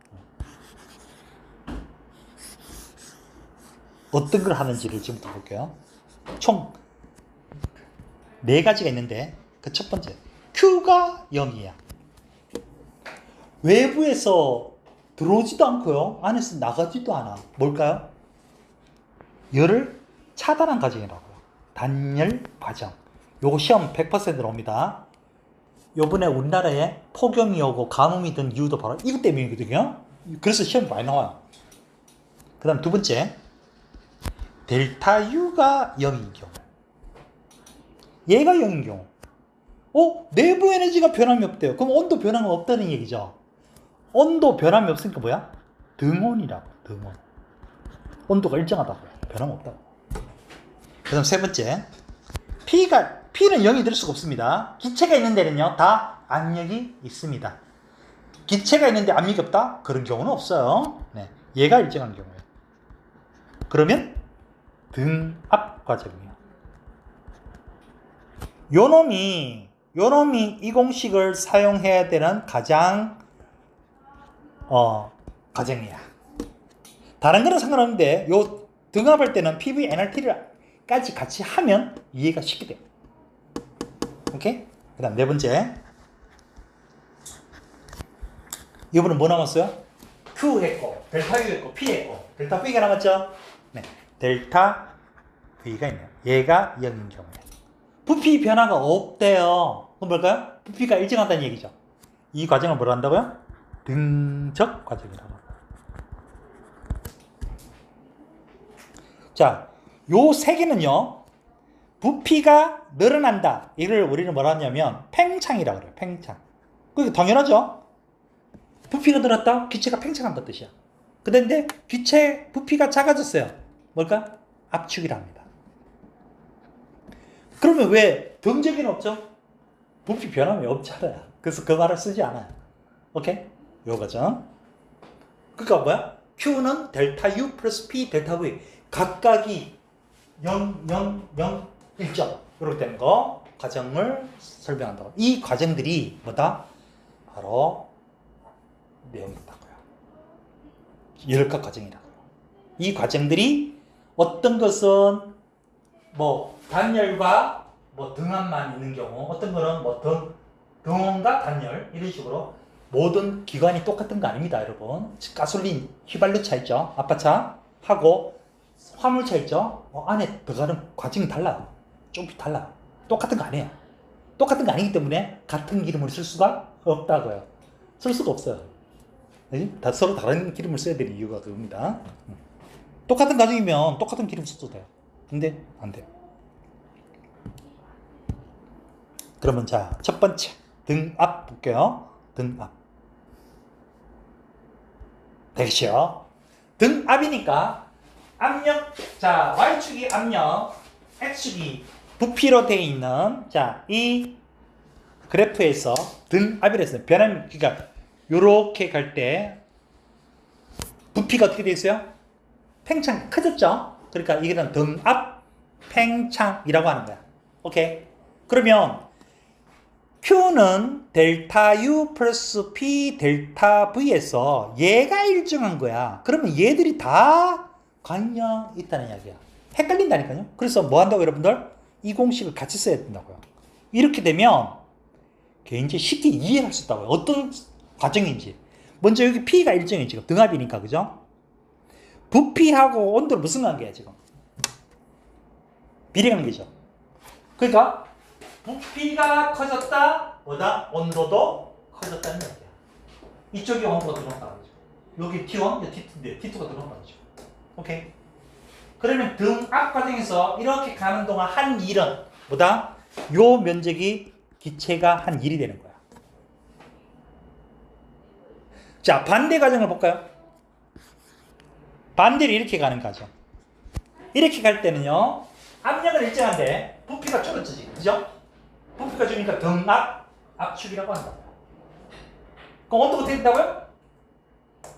어떤 걸 하는지를 지금부터 볼게요. 총 4가지가 있는데 그 첫 번째 Q가 0이야. 외부에서 들어오지도 않고요. 안에서 나가지도 않아. 뭘까요? 열을 차단한 과정이라고요. 단열 과정. 요거 시험 100%로 옵니다. 요번에 우리나라에 폭염이 오고 가뭄이 든 이유도 바로 이것 때문이거든요. 그래서 시험 많이 나와요. 그 다음 두 번째 델타 U가 0인 경우, 얘가 0인 경우 내부 에너지가 변함이 없대요. 그럼 온도 변함이 없다는 얘기죠. 온도 변함이 없으니까 뭐야? 등온이라고. 등온. 온도가 일정하다고요. 변함 없다고. 그 다음 세 번째 P는 0이 될 수가 없습니다. 기체가 있는 데는요 다 압력이 있습니다. 기체가 있는데 압력이 없다? 그런 경우는 없어요. 네, 얘가 일정한 경우예요. 그러면 등압 과정이에요. 요놈이 이 공식을 사용해야 되는 가장 과정이야. 다른 거는 상관없는데 요 등압할 때는 PV NRT까지 같이 하면 이해가 쉽게 돼요. 오케이? 그 다음 네 번째 이번엔 뭐 남았어요? Q 했고 델타 U 했고 P 했고 델타 V가 남았죠? 네, 델타 V가 있네요. 얘가 0인 경우에 부피 변화가 없대요. 그럼 뭘까요? 부피가 일정하다는 얘기죠. 이 과정을 뭐라 한다고요? 등적 과정이라고. 자, 요 세 개는요 부피가 늘어난다. 이걸 우리는 뭐라 하냐면 팽창이라고 그래요. 팽창. 그게 당연하죠. 부피가 늘었다? 기체가 팽창한다 뜻이야. 그런데 기체 부피가 작아졌어요. 뭘까? 압축이라 합니다. 그러면 왜 등적이는 없죠? 부피 변함이 없잖아요. 그래서 그 말을 쓰지 않아요. 오케이? 요거죠. 그러니까 뭐야? Q는 델타 U 플러스 P 델타 V 각각이 0, 0, 0, 1점 이렇게 되는 거 과정을 설명한다고. 이 과정들이 뭐다? 바로 내용이 있다고요. 열각 과정이라고요. 이 과정들이 어떤 것은 뭐 단열과 뭐 등압만 있는 경우, 어떤 거는 뭐 등온과 단열 이런 식으로 모든 기관이 똑같은 거 아닙니다, 여러분. 가솔린 휘발유 차 있죠, 아파차 하고 화물차 있죠. 안에 들어가는 과정이 달라요. 좀 달라요. 똑같은 거 아니에요. 똑같은 거 아니기 때문에 같은 기름을 쓸 수가 없다고요. 쓸 수가 없어요. 네? 다 서로 다른 기름을 써야 되는 이유가 그겁니다. 똑같은 가정이면 똑같은 기름 써도 돼요. 근데 안 돼요. 그러면 자, 첫 번째 등압 볼게요. 등압. 되겠죠? 등압이니까 압력, 자, Y축이 압력, X축이 부피로 되어 있는, 자, 이 그래프에서 등압이라 했어요. 변함, 그러니까 요렇게 갈 때 부피가 어떻게 되어 있어요? 팽창 커졌죠? 그러니까 이게는 등압 팽창이라고 하는 거야. 오케이? 그러면 Q는 델타 U 플러스 P 델타 V에서 얘가 일정한 거야. 그러면 얘들이 다 관련 있다는 이야기야. 헷갈린다니까요. 그래서 뭐 한다고 여러분들? 이 공식을 같이 써야 된다고요. 이렇게 되면 굉장히 쉽게 이해할 수 있다고요. 어떤 과정인지. 먼저 여기 P가 일정해 지금 등압이니까 그죠? 부피하고 온도는 무슨 관계야 지금? 비례관계죠. 그러니까 부피가 커졌다, 뭐다? 온도도 커졌다는 얘기야. 이쪽이 온도가 들어온다 그러죠. 여기 T1, 여기 T2인데 T2가 들어온다 그러죠. 오케이. 그러면 등압 과정에서 이렇게 가는 동안 한 일은 뭐다? 요 면적이 기체가 한 1이 되는 거야. 자, 반대 과정을 볼까요? 반대로 이렇게 가는 과정. 이렇게 갈 때는요, 압력은 일정한데 부피가 줄어지지, 그죠? 부피가 줄으니까 등압, 압축이라고 한다. 그럼 온도가 어떻게 된다고요?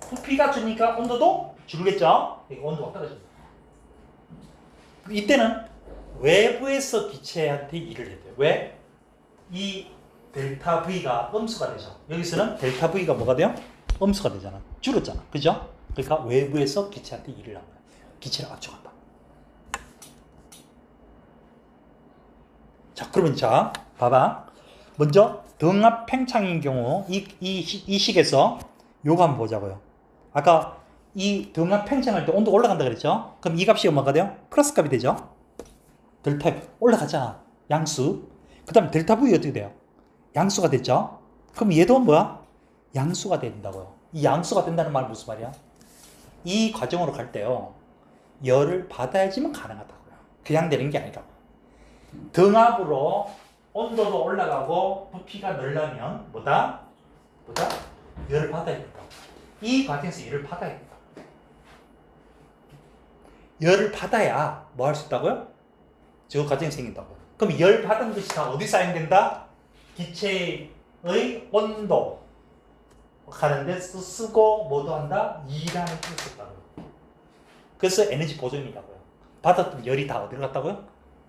부피가 줄으니까 온도도 줄겠죠? 온도가 떨어집니다. 이때는 외부에서 기체한테 일을 해야 돼요. 왜? 이 델타 V가 음수가 되죠. 여기서는 델타 V가 뭐가 돼요? 음수가 되잖아. 줄었잖아. 그죠? 그러니까 외부에서 기체한테 일을 하는 거야. 기체를 압축한다. 자, 그러면 자, 봐봐. 먼저 등압 팽창인 경우 이 식에서 요거 한번 보자고요. 아까 이 등압 팽창할 때 온도 올라간다 그랬죠? 그럼 이 값이 얼마가 돼요? 플러스 값이 되죠? 델타 F 올라가잖아. 양수. 그 다음에 델타 V 어떻게 돼요? 양수가 됐죠? 그럼 얘도 뭐야? 양수가 된다고요. 이 양수가 된다는 말은 무슨 말이야? 이 과정으로 갈 때요, 열을 받아야지만 가능하다고요. 그냥 되는 게 아니라고. 등압으로 온도도 올라가고 부피가 늘려면 뭐다? 열을 받아야 된다고. 이 과정에서 열을 받아야 된다. 열을 받아야 뭐 할 수 있다고요? 저 과정이 생긴다고. 그럼 열 받은 것이 다 어디 사용된다? 기체의 온도 가는데 쓰고 뭐도 한다? 이라는 뜻을 썼다고요. 그래서 에너지 보존이라고요. 받았던 열이 다 어디로 갔다고요?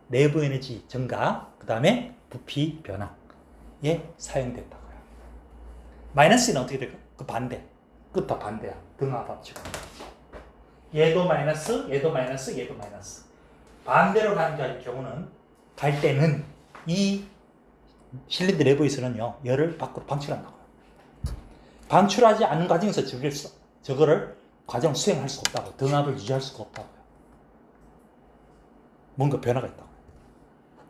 내부 에너지 증가, 그 다음에 부피 변화에 사용됐다고요. 마이너스는 어떻게 될까? 그 반대. 그것 다 반대야. 등압 압축. 얘도 마이너스, 얘도 마이너스, 얘도 마이너스. 반대로 가는 경우는, 갈 때는 이 실린더 내부에서는요, 열을 밖으로 방출한다고요. 방출하지 않는 과정에서 저거를 과정을 수행할 수가 없다고. 등압을 유지할 수가 없다고요. 뭔가 변화가 있다고.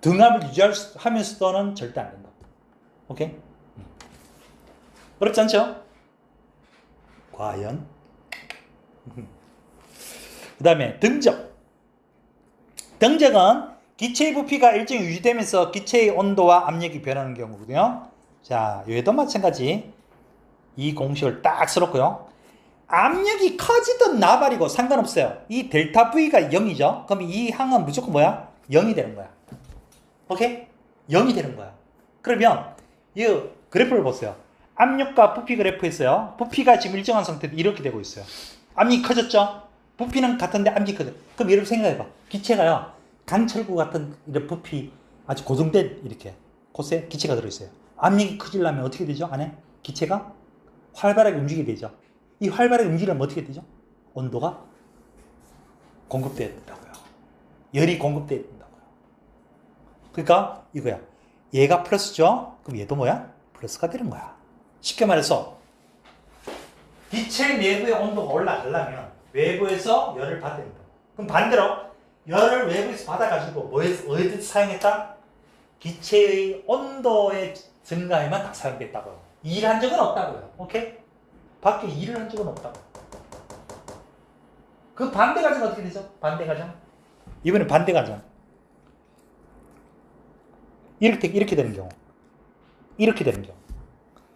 등압을 유지하면서도는 절대 안 된다고. 오케이? 어렵지 않죠? 과연? 그 다음에 등적. 등적은 기체의 부피가 일정히 유지되면서 기체의 온도와 압력이 변하는 경우거든요. 자, 얘도 마찬가지. 이 공식을 딱 써놓고요. 압력이 커지든 나발이고 상관없어요. 이 델타 V가 0이죠. 그럼 이 항은 무조건 뭐야? 0이 되는 거야. 오케이? 0이 되는 거야. 그러면 이 그래프를 보세요. 압력과 부피 그래프 있어요. 부피가 지금 일정한 상태도 이렇게 되고 있어요. 압력이 커졌죠? 부피는 같은데 압력이 커져. 그럼 여러분 생각해봐. 기체가요, 강철구 같은 이런 부피 아주 고정된 이렇게 곳에 기체가 들어있어요. 압력이 커지려면 어떻게 되죠? 안에 기체가 활발하게 움직이게 되죠. 이 활발하게 움직이려면 어떻게 되죠? 온도가 공급돼야 된다고요. 열이 공급돼야 된다고요. 그러니까 이거야. 얘가 플러스죠? 그럼 얘도 뭐야? 플러스가 되는 거야. 쉽게 말해서 기체 내부의 온도가 올라가려면 외부에서 열을 받아야 된다. 그럼 반대로 열을 외부에서 받아가지고 어디서 사용했다? 기체의 온도의 증가에만 다 사용됐다고요. 일을 한 적은 없다고요. 오케이? 밖에 일을 한 적은 없다고. 그 반대 과정은 어떻게 되죠? 반대 과정. 이번에 반대 과정. 이렇게 되는 경우. 이렇게 되는 경우.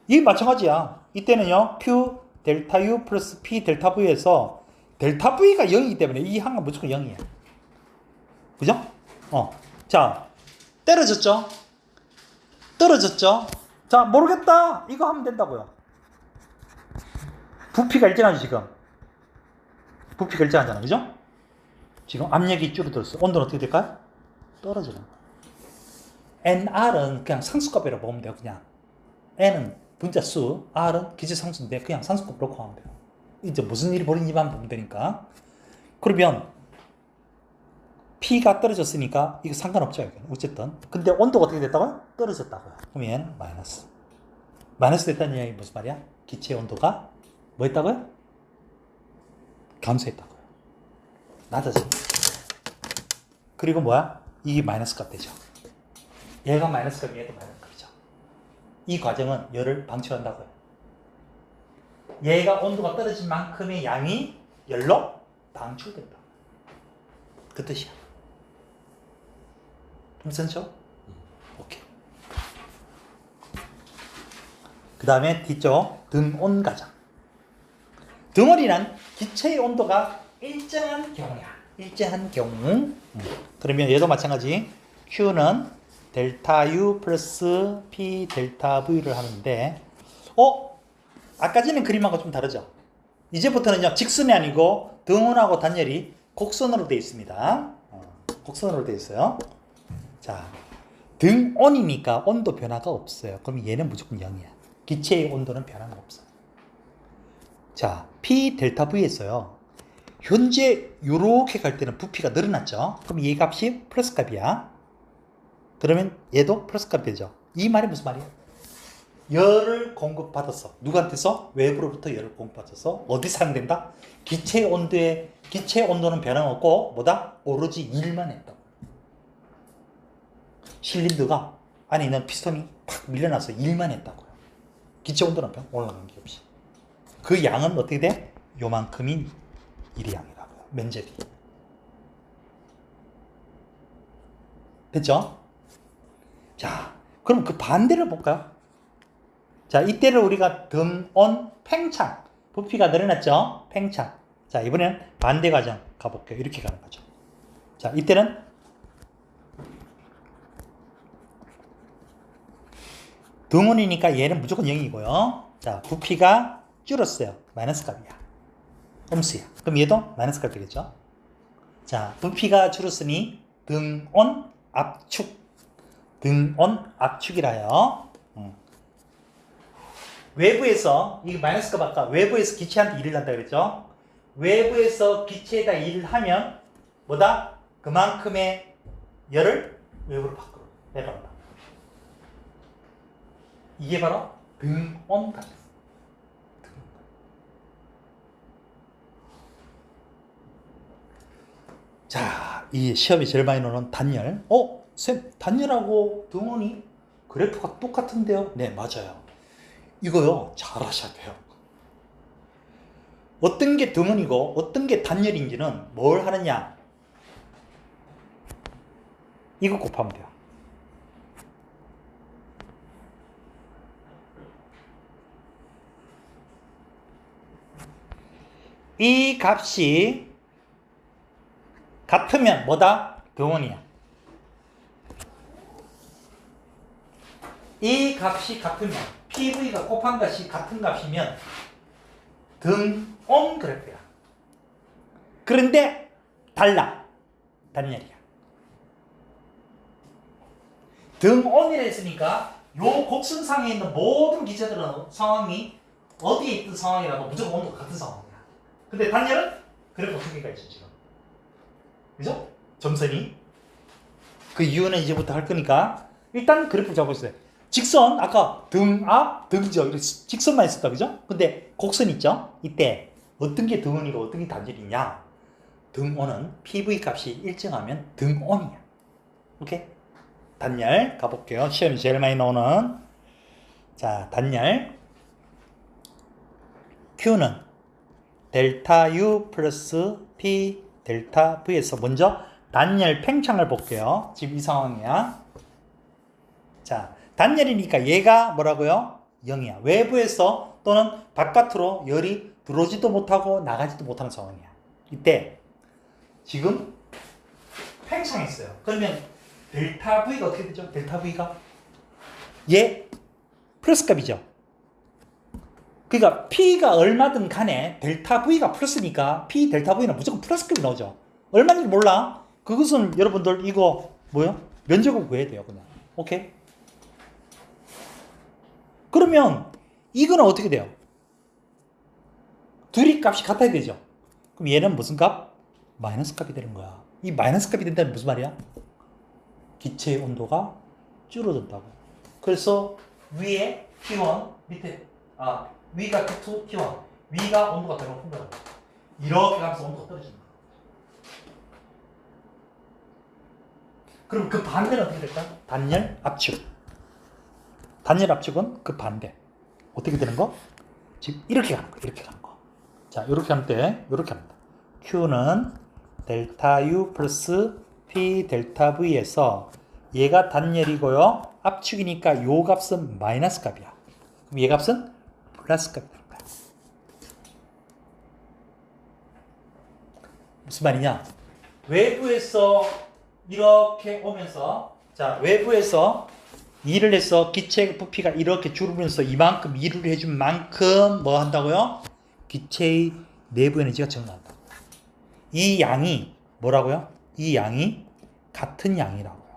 이게 마찬가지야. 이때는요, Q 델타 U 플러스 P 델타 V에서 델타 V가 0이기 때문에 이 항은 무조건 0이야. 그죠? 자, 떨어졌죠? 떨어졌죠? 자, 모르겠다. 이거 하면 된다고요. 부피가 일정하지, 지금. 부피가 일정하잖아. 그죠? 지금 압력이 줄어들었어. 온도는 어떻게 될까요? 떨어지는 거야. NR은 그냥 상수값이라고 보면 돼요. 그냥. N은 분자수, R은 기체상수인데 그냥 상수값 놓고 하면 돼요. 이제 무슨 일이 벌어지는지만 보면 되니까. 그러면 P가 떨어졌으니까 이거 상관없죠. 여기는. 어쨌든. 근데 온도가 어떻게 됐다고요? 떨어졌다고요. 그러면 마이너스. 마이너스 됐다는 이야기 무슨 말이야? 기체 온도가 뭐 했다고요? 감소했다고요. 낮아집니다. 그리고 뭐야? 이게 마이너스 값 되죠. 얘가 마이너스 값, 얘도 마이너스 값이죠. 이 과정은 열을 방출한다고요. 얘가 온도가 떨어진 만큼의 양이 열로 방출된다. 그 뜻이야. 괜찮죠? 오케이. 그 다음에 뒤쪽 등온 과정. 등온이란 기체의 온도가 일정한 경우야. 일정한 경우. 그러면 얘도 마찬가지. Q는 델타 U 플러스 P 델타 V를 하는데, 아까 전에 그림하고 좀 다르죠? 이제부터는요, 직선이 아니고 등온하고 단열이 곡선으로 되어 있습니다. 곡선으로 되어 있어요. 자, 등온이니까 온도 변화가 없어요. 그럼 얘는 무조건 0이야. 기체의 온도는 변화가 없어요. 자, P 델타 V에서요, 현재 요렇게 갈 때는 부피가 늘어났죠? 그럼 얘 값이 플러스 값이야. 그러면 얘도 플러스 값이 되죠. 이 말이 무슨 말이야? 열을 공급받았어. 누구한테서? 외부로부터 열을 공급받아서 어디 사용된다? 기체 온도는 변함없고 뭐다? 오로지 일만 했다. 실린더가 안에 있는 피스톤이 팍 밀려나서 일만 했다고요. 기체 온도는 올라간 게 없이. 그 양은 어떻게 돼? 요만큼인 일의 양이라고요. 면적이. 됐죠? 자, 그럼 그 반대를 볼까요? 자, 이때를 우리가 등온 팽창. 부피가 늘어났죠? 팽창. 자, 이번에는 반대 과정 가볼게요. 이렇게 가는 거죠. 자, 이때는 등온이니까 얘는 무조건 0이고요. 자, 부피가 줄었어요. 마이너스 값이야. 음수야. 그럼 얘도 마이너스 값 되겠죠? 자, 부피가 줄었으니 등온 압축. 등온 압축이라요. 외부에서, 이게 마이너스 값 아까 외부에서 기체한테 일을 한다 그랬죠? 외부에서 기체에다 일을 하면 뭐다? 그만큼의 열을 외부로 밖으로 내려온다. 이게 바로 등온 값. 자, 이 시험에 제일 많이 나오는 단열. 쌤, 단열하고 등온이 그래프가 똑같은데요? 네, 맞아요. 이거요, 잘 하셔야 돼요. 어떤 게 등온이고 어떤 게 단열인지는 뭘 하느냐? 이거 곱하면 돼요. 이 값이 같으면 뭐다? 등온이야. 이 값이 같으면 PV가 곱한 것이 같은 값이면 등온 그래프야. 그런데 달라. 단열이야. 등온이라 했으니까 요 곡선상에 있는 모든 기체들은 상황이 어디에 있던 상황이라도 무조건 온도가 같은 상황이야. 근데 단열은 그래프 두 개가 있죠, 지금. 그죠? 점선이. 그 이유는 이제부터 할 거니까 일단 그래프 잡아보세요. 직선, 아까 등압, 등저 이렇게 직선만 있었다, 그죠? 근데 곡선 있죠? 이때 어떤 게 등온이고 어떤 게 단열이냐? 등온은 PV 값이 일정하면 등온이야. 오케이? 단열 가볼게요. 시험이 제일 많이 나오는. 자, 단열. Q는 델타 U 플러스 P 델타 V에서 먼저 단열 팽창을 볼게요. 지금 이 상황이야. 자, 단열이니까 얘가 뭐라고요? 0이야. 외부에서 또는 바깥으로 열이 들어오지도 못하고 나가지도 못하는 상황이야. 이때 지금 팽창했어요. 그러면 델타 V가 어떻게 되죠? 델타 V가 얘 플러스 값이죠. 그러니까 P가 얼마든 간에 델타 V가 플러스니까 P 델타 V는 무조건 플러스 값이 나오죠. 얼마인지 몰라. 그것은 여러분들 이거 뭐요? 면적을 구해야 돼요. 그냥. 오케이? 그러면 이거는 어떻게 돼요? 둘이 값이 같아야 되죠. 그럼 얘는 무슨 값? 마이너스 값이 되는 거야. 이 마이너스 값이 된다는 무슨 말이야? 기체의 온도가 줄어든다고. 그래서 위에 T1, 밑에 위가 T2, T1. 위가 온도가 더 높은 거야. 이렇게 가면서 온도가 떨어지는 거야. 그럼 그 반대는 어떻게 될까? 단열 압축. 단열 압축은 그 반대. 어떻게 되는 거? 지금 이렇게 가는 거. 이렇게 가는 거. 자, 이렇게 할 때 이렇게 합니다. Q는 델타 U 플러스 P 델타 V에서 얘가 단열이고요. 압축이니까 요 값은 마이너스 값이야. 그럼 얘 값은 플러스 값이 되는 거야. 무슨 말이냐? 외부에서 이렇게 오면서, 자, 외부에서 일을 해서 기체 부피가 이렇게 줄으면서 이만큼 일을 해준 만큼 뭐 한다고요? 기체의 내부 에너지가 증가한다. 이 양이 뭐라고요? 이 양이 같은 양이라고요.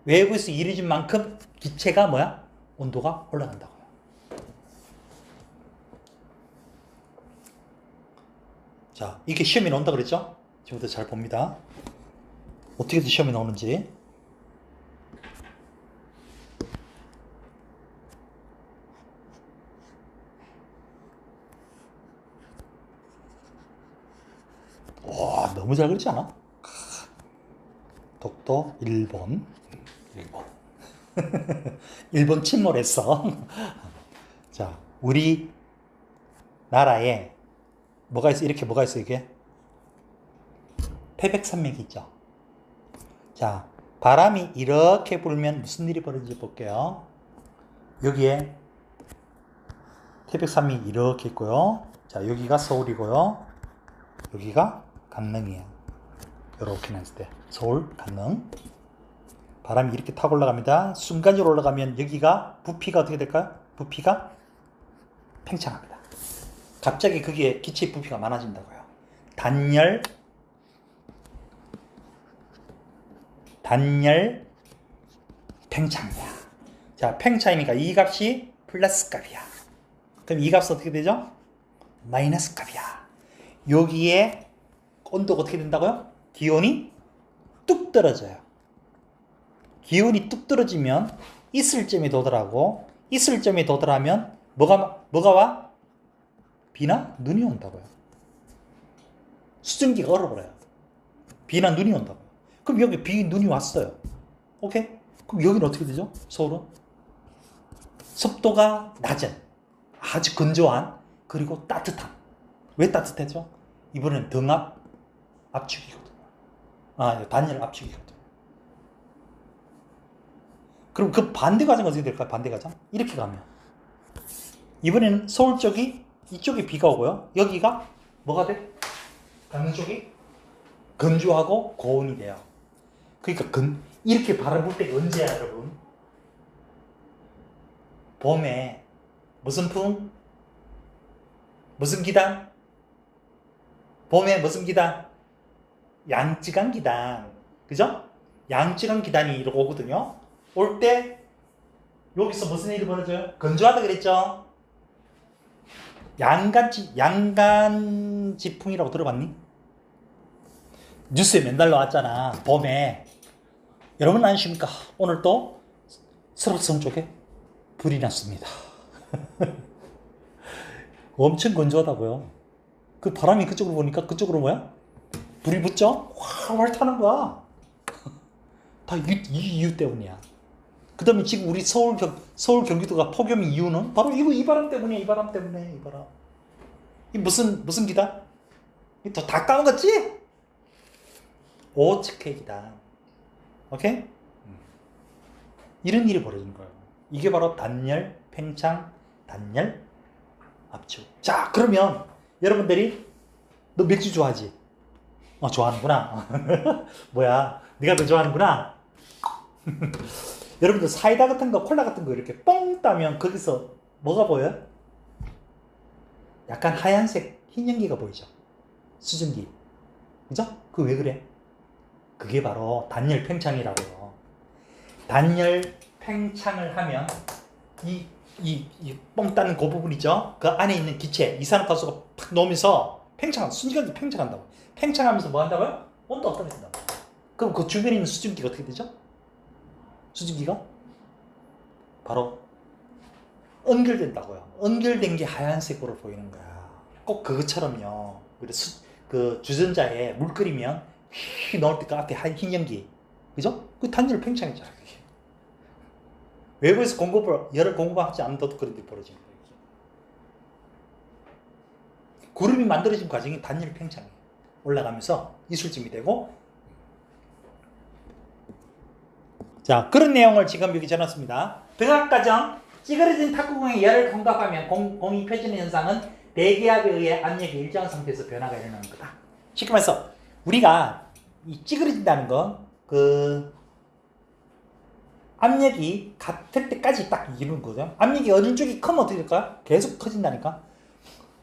외부에서 일해준 만큼 기체가 뭐야? 온도가 올라간다고요. 자, 이게 시험에 나온다 그랬죠? 지금부터 잘 봅니다. 어떻게 시험에 나오는지. 와, 너무 잘 그리지 않아? 독도 1번. 1번 침몰했어. 자, 우리 나라에 뭐가 있어? 이렇게 뭐가 있어, 이게? 태백산맥이 있죠. 자, 바람이 이렇게 불면 무슨 일이 벌어질지 볼게요. 여기에 태백산맥이 이렇게 있고요. 자, 여기가 서울이고요. 여기가 강릉이에요. 이렇게 놨을 때 서울, 강릉. 바람이 이렇게 타고 올라갑니다. 순간적으로 올라가면 여기가 부피가 어떻게 될까요? 부피가 팽창합니다. 갑자기 거기에 기체 부피가 많아진다고요. 단열 팽창이야. 자, 팽창이니까 이 값이 플러스 값이야. 그럼 이 값은 어떻게 되죠? 마이너스 값이야. 여기에 온도가 어떻게 된다고요? 기온이 뚝 떨어져요. 기온이 뚝 떨어지면 있을 점에 도달하고, 있을 점에 도달하면 뭐가 와? 비나 눈이 온다고요. 수증기가 얼어버려요. 비나 눈이 온다고요. 그럼 여기 비, 눈이 왔어요. 오케이? 그럼 여기는 어떻게 되죠? 서울은? 습도가 낮은, 아주 건조한, 그리고 따뜻한. 왜 따뜻해져? 이번엔 등압 압축이거든요. 단열 압축이거든요. 그럼 그 반대 과정은 어떻게 될까요? 반대 과정? 이렇게 가면 이번에는 서울 쪽이 이쪽에 비가 오고요. 여기가 뭐가 돼? 강릉 쪽이 건조하고 고온이 돼요. 그러니까 이렇게 바람 불 때 언제야, 여러분? 봄에 무슨 풍? 무슨 기단? 봄에 무슨 기단? 양쯔강 기단. 그죠? 양쯔강 기단이 이렇게 오거든요. 올 때 여기서 무슨 일이 벌어져요? 건조하다 그랬죠? 양간지풍이라고 들어봤니? 뉴스에 맨날 나왔잖아. 봄에. 여러분 안녕하십니까? 오늘 또 설악산 쪽에 불이 났습니다. 엄청 건조하다고요. 그 바람이 그쪽으로 보니까 그쪽으로 뭐야? 불이 붙죠? 활활 타는 거야. 다 이 이유 때문이야. 그 다음에 지금 우리 서울 경기도가 폭염 이유는 바로 이 바람 때문이야. 이 바람 때문에. 이 바람. 이 무슨 기다? 다 까먹었지? 오츠케이크다. 오케이? 이런 일이 벌어진 거예요. 이게 바로 단열, 팽창, 단열, 압축. 자, 그러면 여러분들이 너 맥주 좋아하지? 좋아하는구나. 뭐야, 네가 더 좋아하는구나. 여러분들 사이다 같은 거, 콜라 같은 거 이렇게 뻥 따면 거기서 뭐가 보여요? 약간 하얀색 흰 연기가 보이죠? 수증기. 그죠? 그거 왜 그래? 그게 바로 단열 팽창이라고요. 단열 팽창을 하면 이 뻥 따는 그 부분 있죠? 그 안에 있는 기체, 이산화탄소가 팍 넣으면서 순간적으로 팽창한다고. 팽창하면서 뭐 한다고요? 온도가 떨어진다고. 그럼 그 주변에 있는 수증기가 어떻게 되죠? 수증기가 바로 연결된다고요. 연결된 게 하얀색으로 보이는 거야. 꼭 그것처럼요. 그 주전자에 물 끓이면 휘 넣을 때 그 앞에 흰 연기, 그죠? 그 단열 팽창이잖아. 그게. 외부에서 열을 공급하지 않아도 그런 일이 벌어지는 거예요. 구름이 만들어진 과정이 단열 팽창이에요. 올라가면서 이술짐이 되고. 자, 그런 내용을 지금 여기 전했습니다. 등압과정, 찌그러진 탁구공에 열을 공급하면 공이 펴지는 현상은 대기압에 의해 압력이 일정한 상태에서 변화가 일어나는 거다. 쉽게 말해서 우리가 이 찌그러진다는 건 그 압력이 같을 때까지 딱 이루는 거죠. 압력이 어느 쪽이 크면 어떻게 될까요? 계속 커진다니까.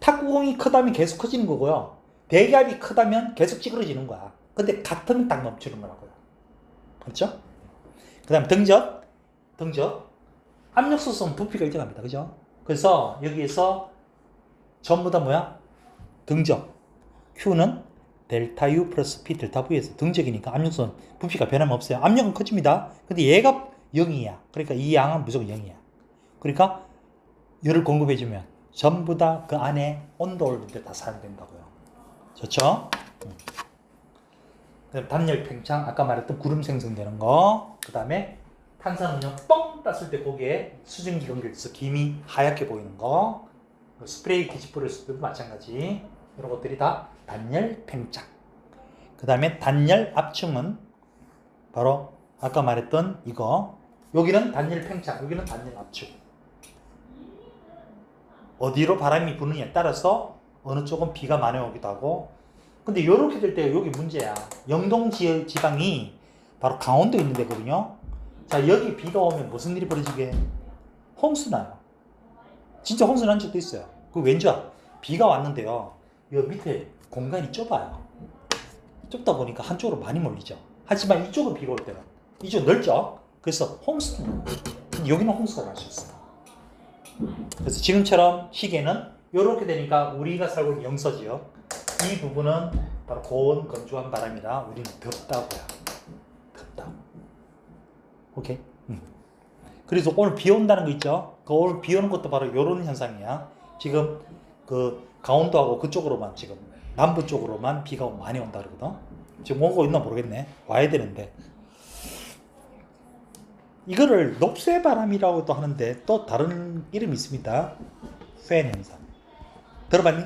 탁구공이 크다면 계속 커지는 거고요. 대기압이 크다면 계속 찌그러지는 거야. 근데 같으면 딱 멈추는 거라고요. 그렇죠? 그 다음 등적. 압력 소수는 부피가 일정합니다. 그죠? 그래서 여기에서 전부 다 뭐야? 등적. Q는 델타 U 플러스 P 델타 V에서 등적이니까 압력소는 부피가 변함없어요. 압력은 커집니다. 근데 얘가 0이야. 그러니까 이 양은 무조건 0이야. 그러니까 열을 공급해주면 전부 다 그 안에 온도 올릴 때 다 사용된다고요. 좋죠? 그다음 단열 팽창, 아까 말했던 구름 생성되는 거. 그 다음에 탄산음료 뻥 땄을 때 거기에 수증기 연결돼서 김이 하얗게 보이는 거. 스프레이 기지 뿌렸을 때도 마찬가지. 이런 것들이 다 단열 팽창. 그 다음에 단열 압축은 바로 아까 말했던 이거. 여기는 단열 팽창, 여기는 단열 압축. 어디로 바람이 부느냐에 따라서 어느 쪽은 비가 많이 오기도 하고. 근데 이렇게 될 때 여기 문제야. 영동 지방이 바로 강원도 있는 데거든요. 자, 여기 비가 오면 무슨 일이 벌어지게? 홍수 나요. 진짜 홍수 난 적도 있어요. 그 왠지 비가 왔는데요. 여기 밑에 공간이 좁아요. 좁다 보니까 한쪽으로 많이 몰리죠. 하지만 이쪽은 비가 올 때는 이쪽 넓죠. 그래서 홍수. 여기는 홍수가 날 수 있어요. 그래서 지금처럼 시계는 이렇게 되니까 우리가 살고 있는 영서지역 이 부분은 바로 고온 건조한 바람이라 우리는 덥다고요. 덥다. 오케이. 그래서 오늘 비 온다는 거 있죠. 그 오늘 비 오는 것도 바로 이런 현상이야. 지금 그 강원도하고 그쪽으로만 지금 남부 쪽으로만 비가 많이 온다 그러거든. 지금 오고 있나 모르겠네. 와야 되는데. 이거를 녹쇠바람이라고도 하는데 또 다른 이름이 있습니다. 팬 현상. 들어봤니?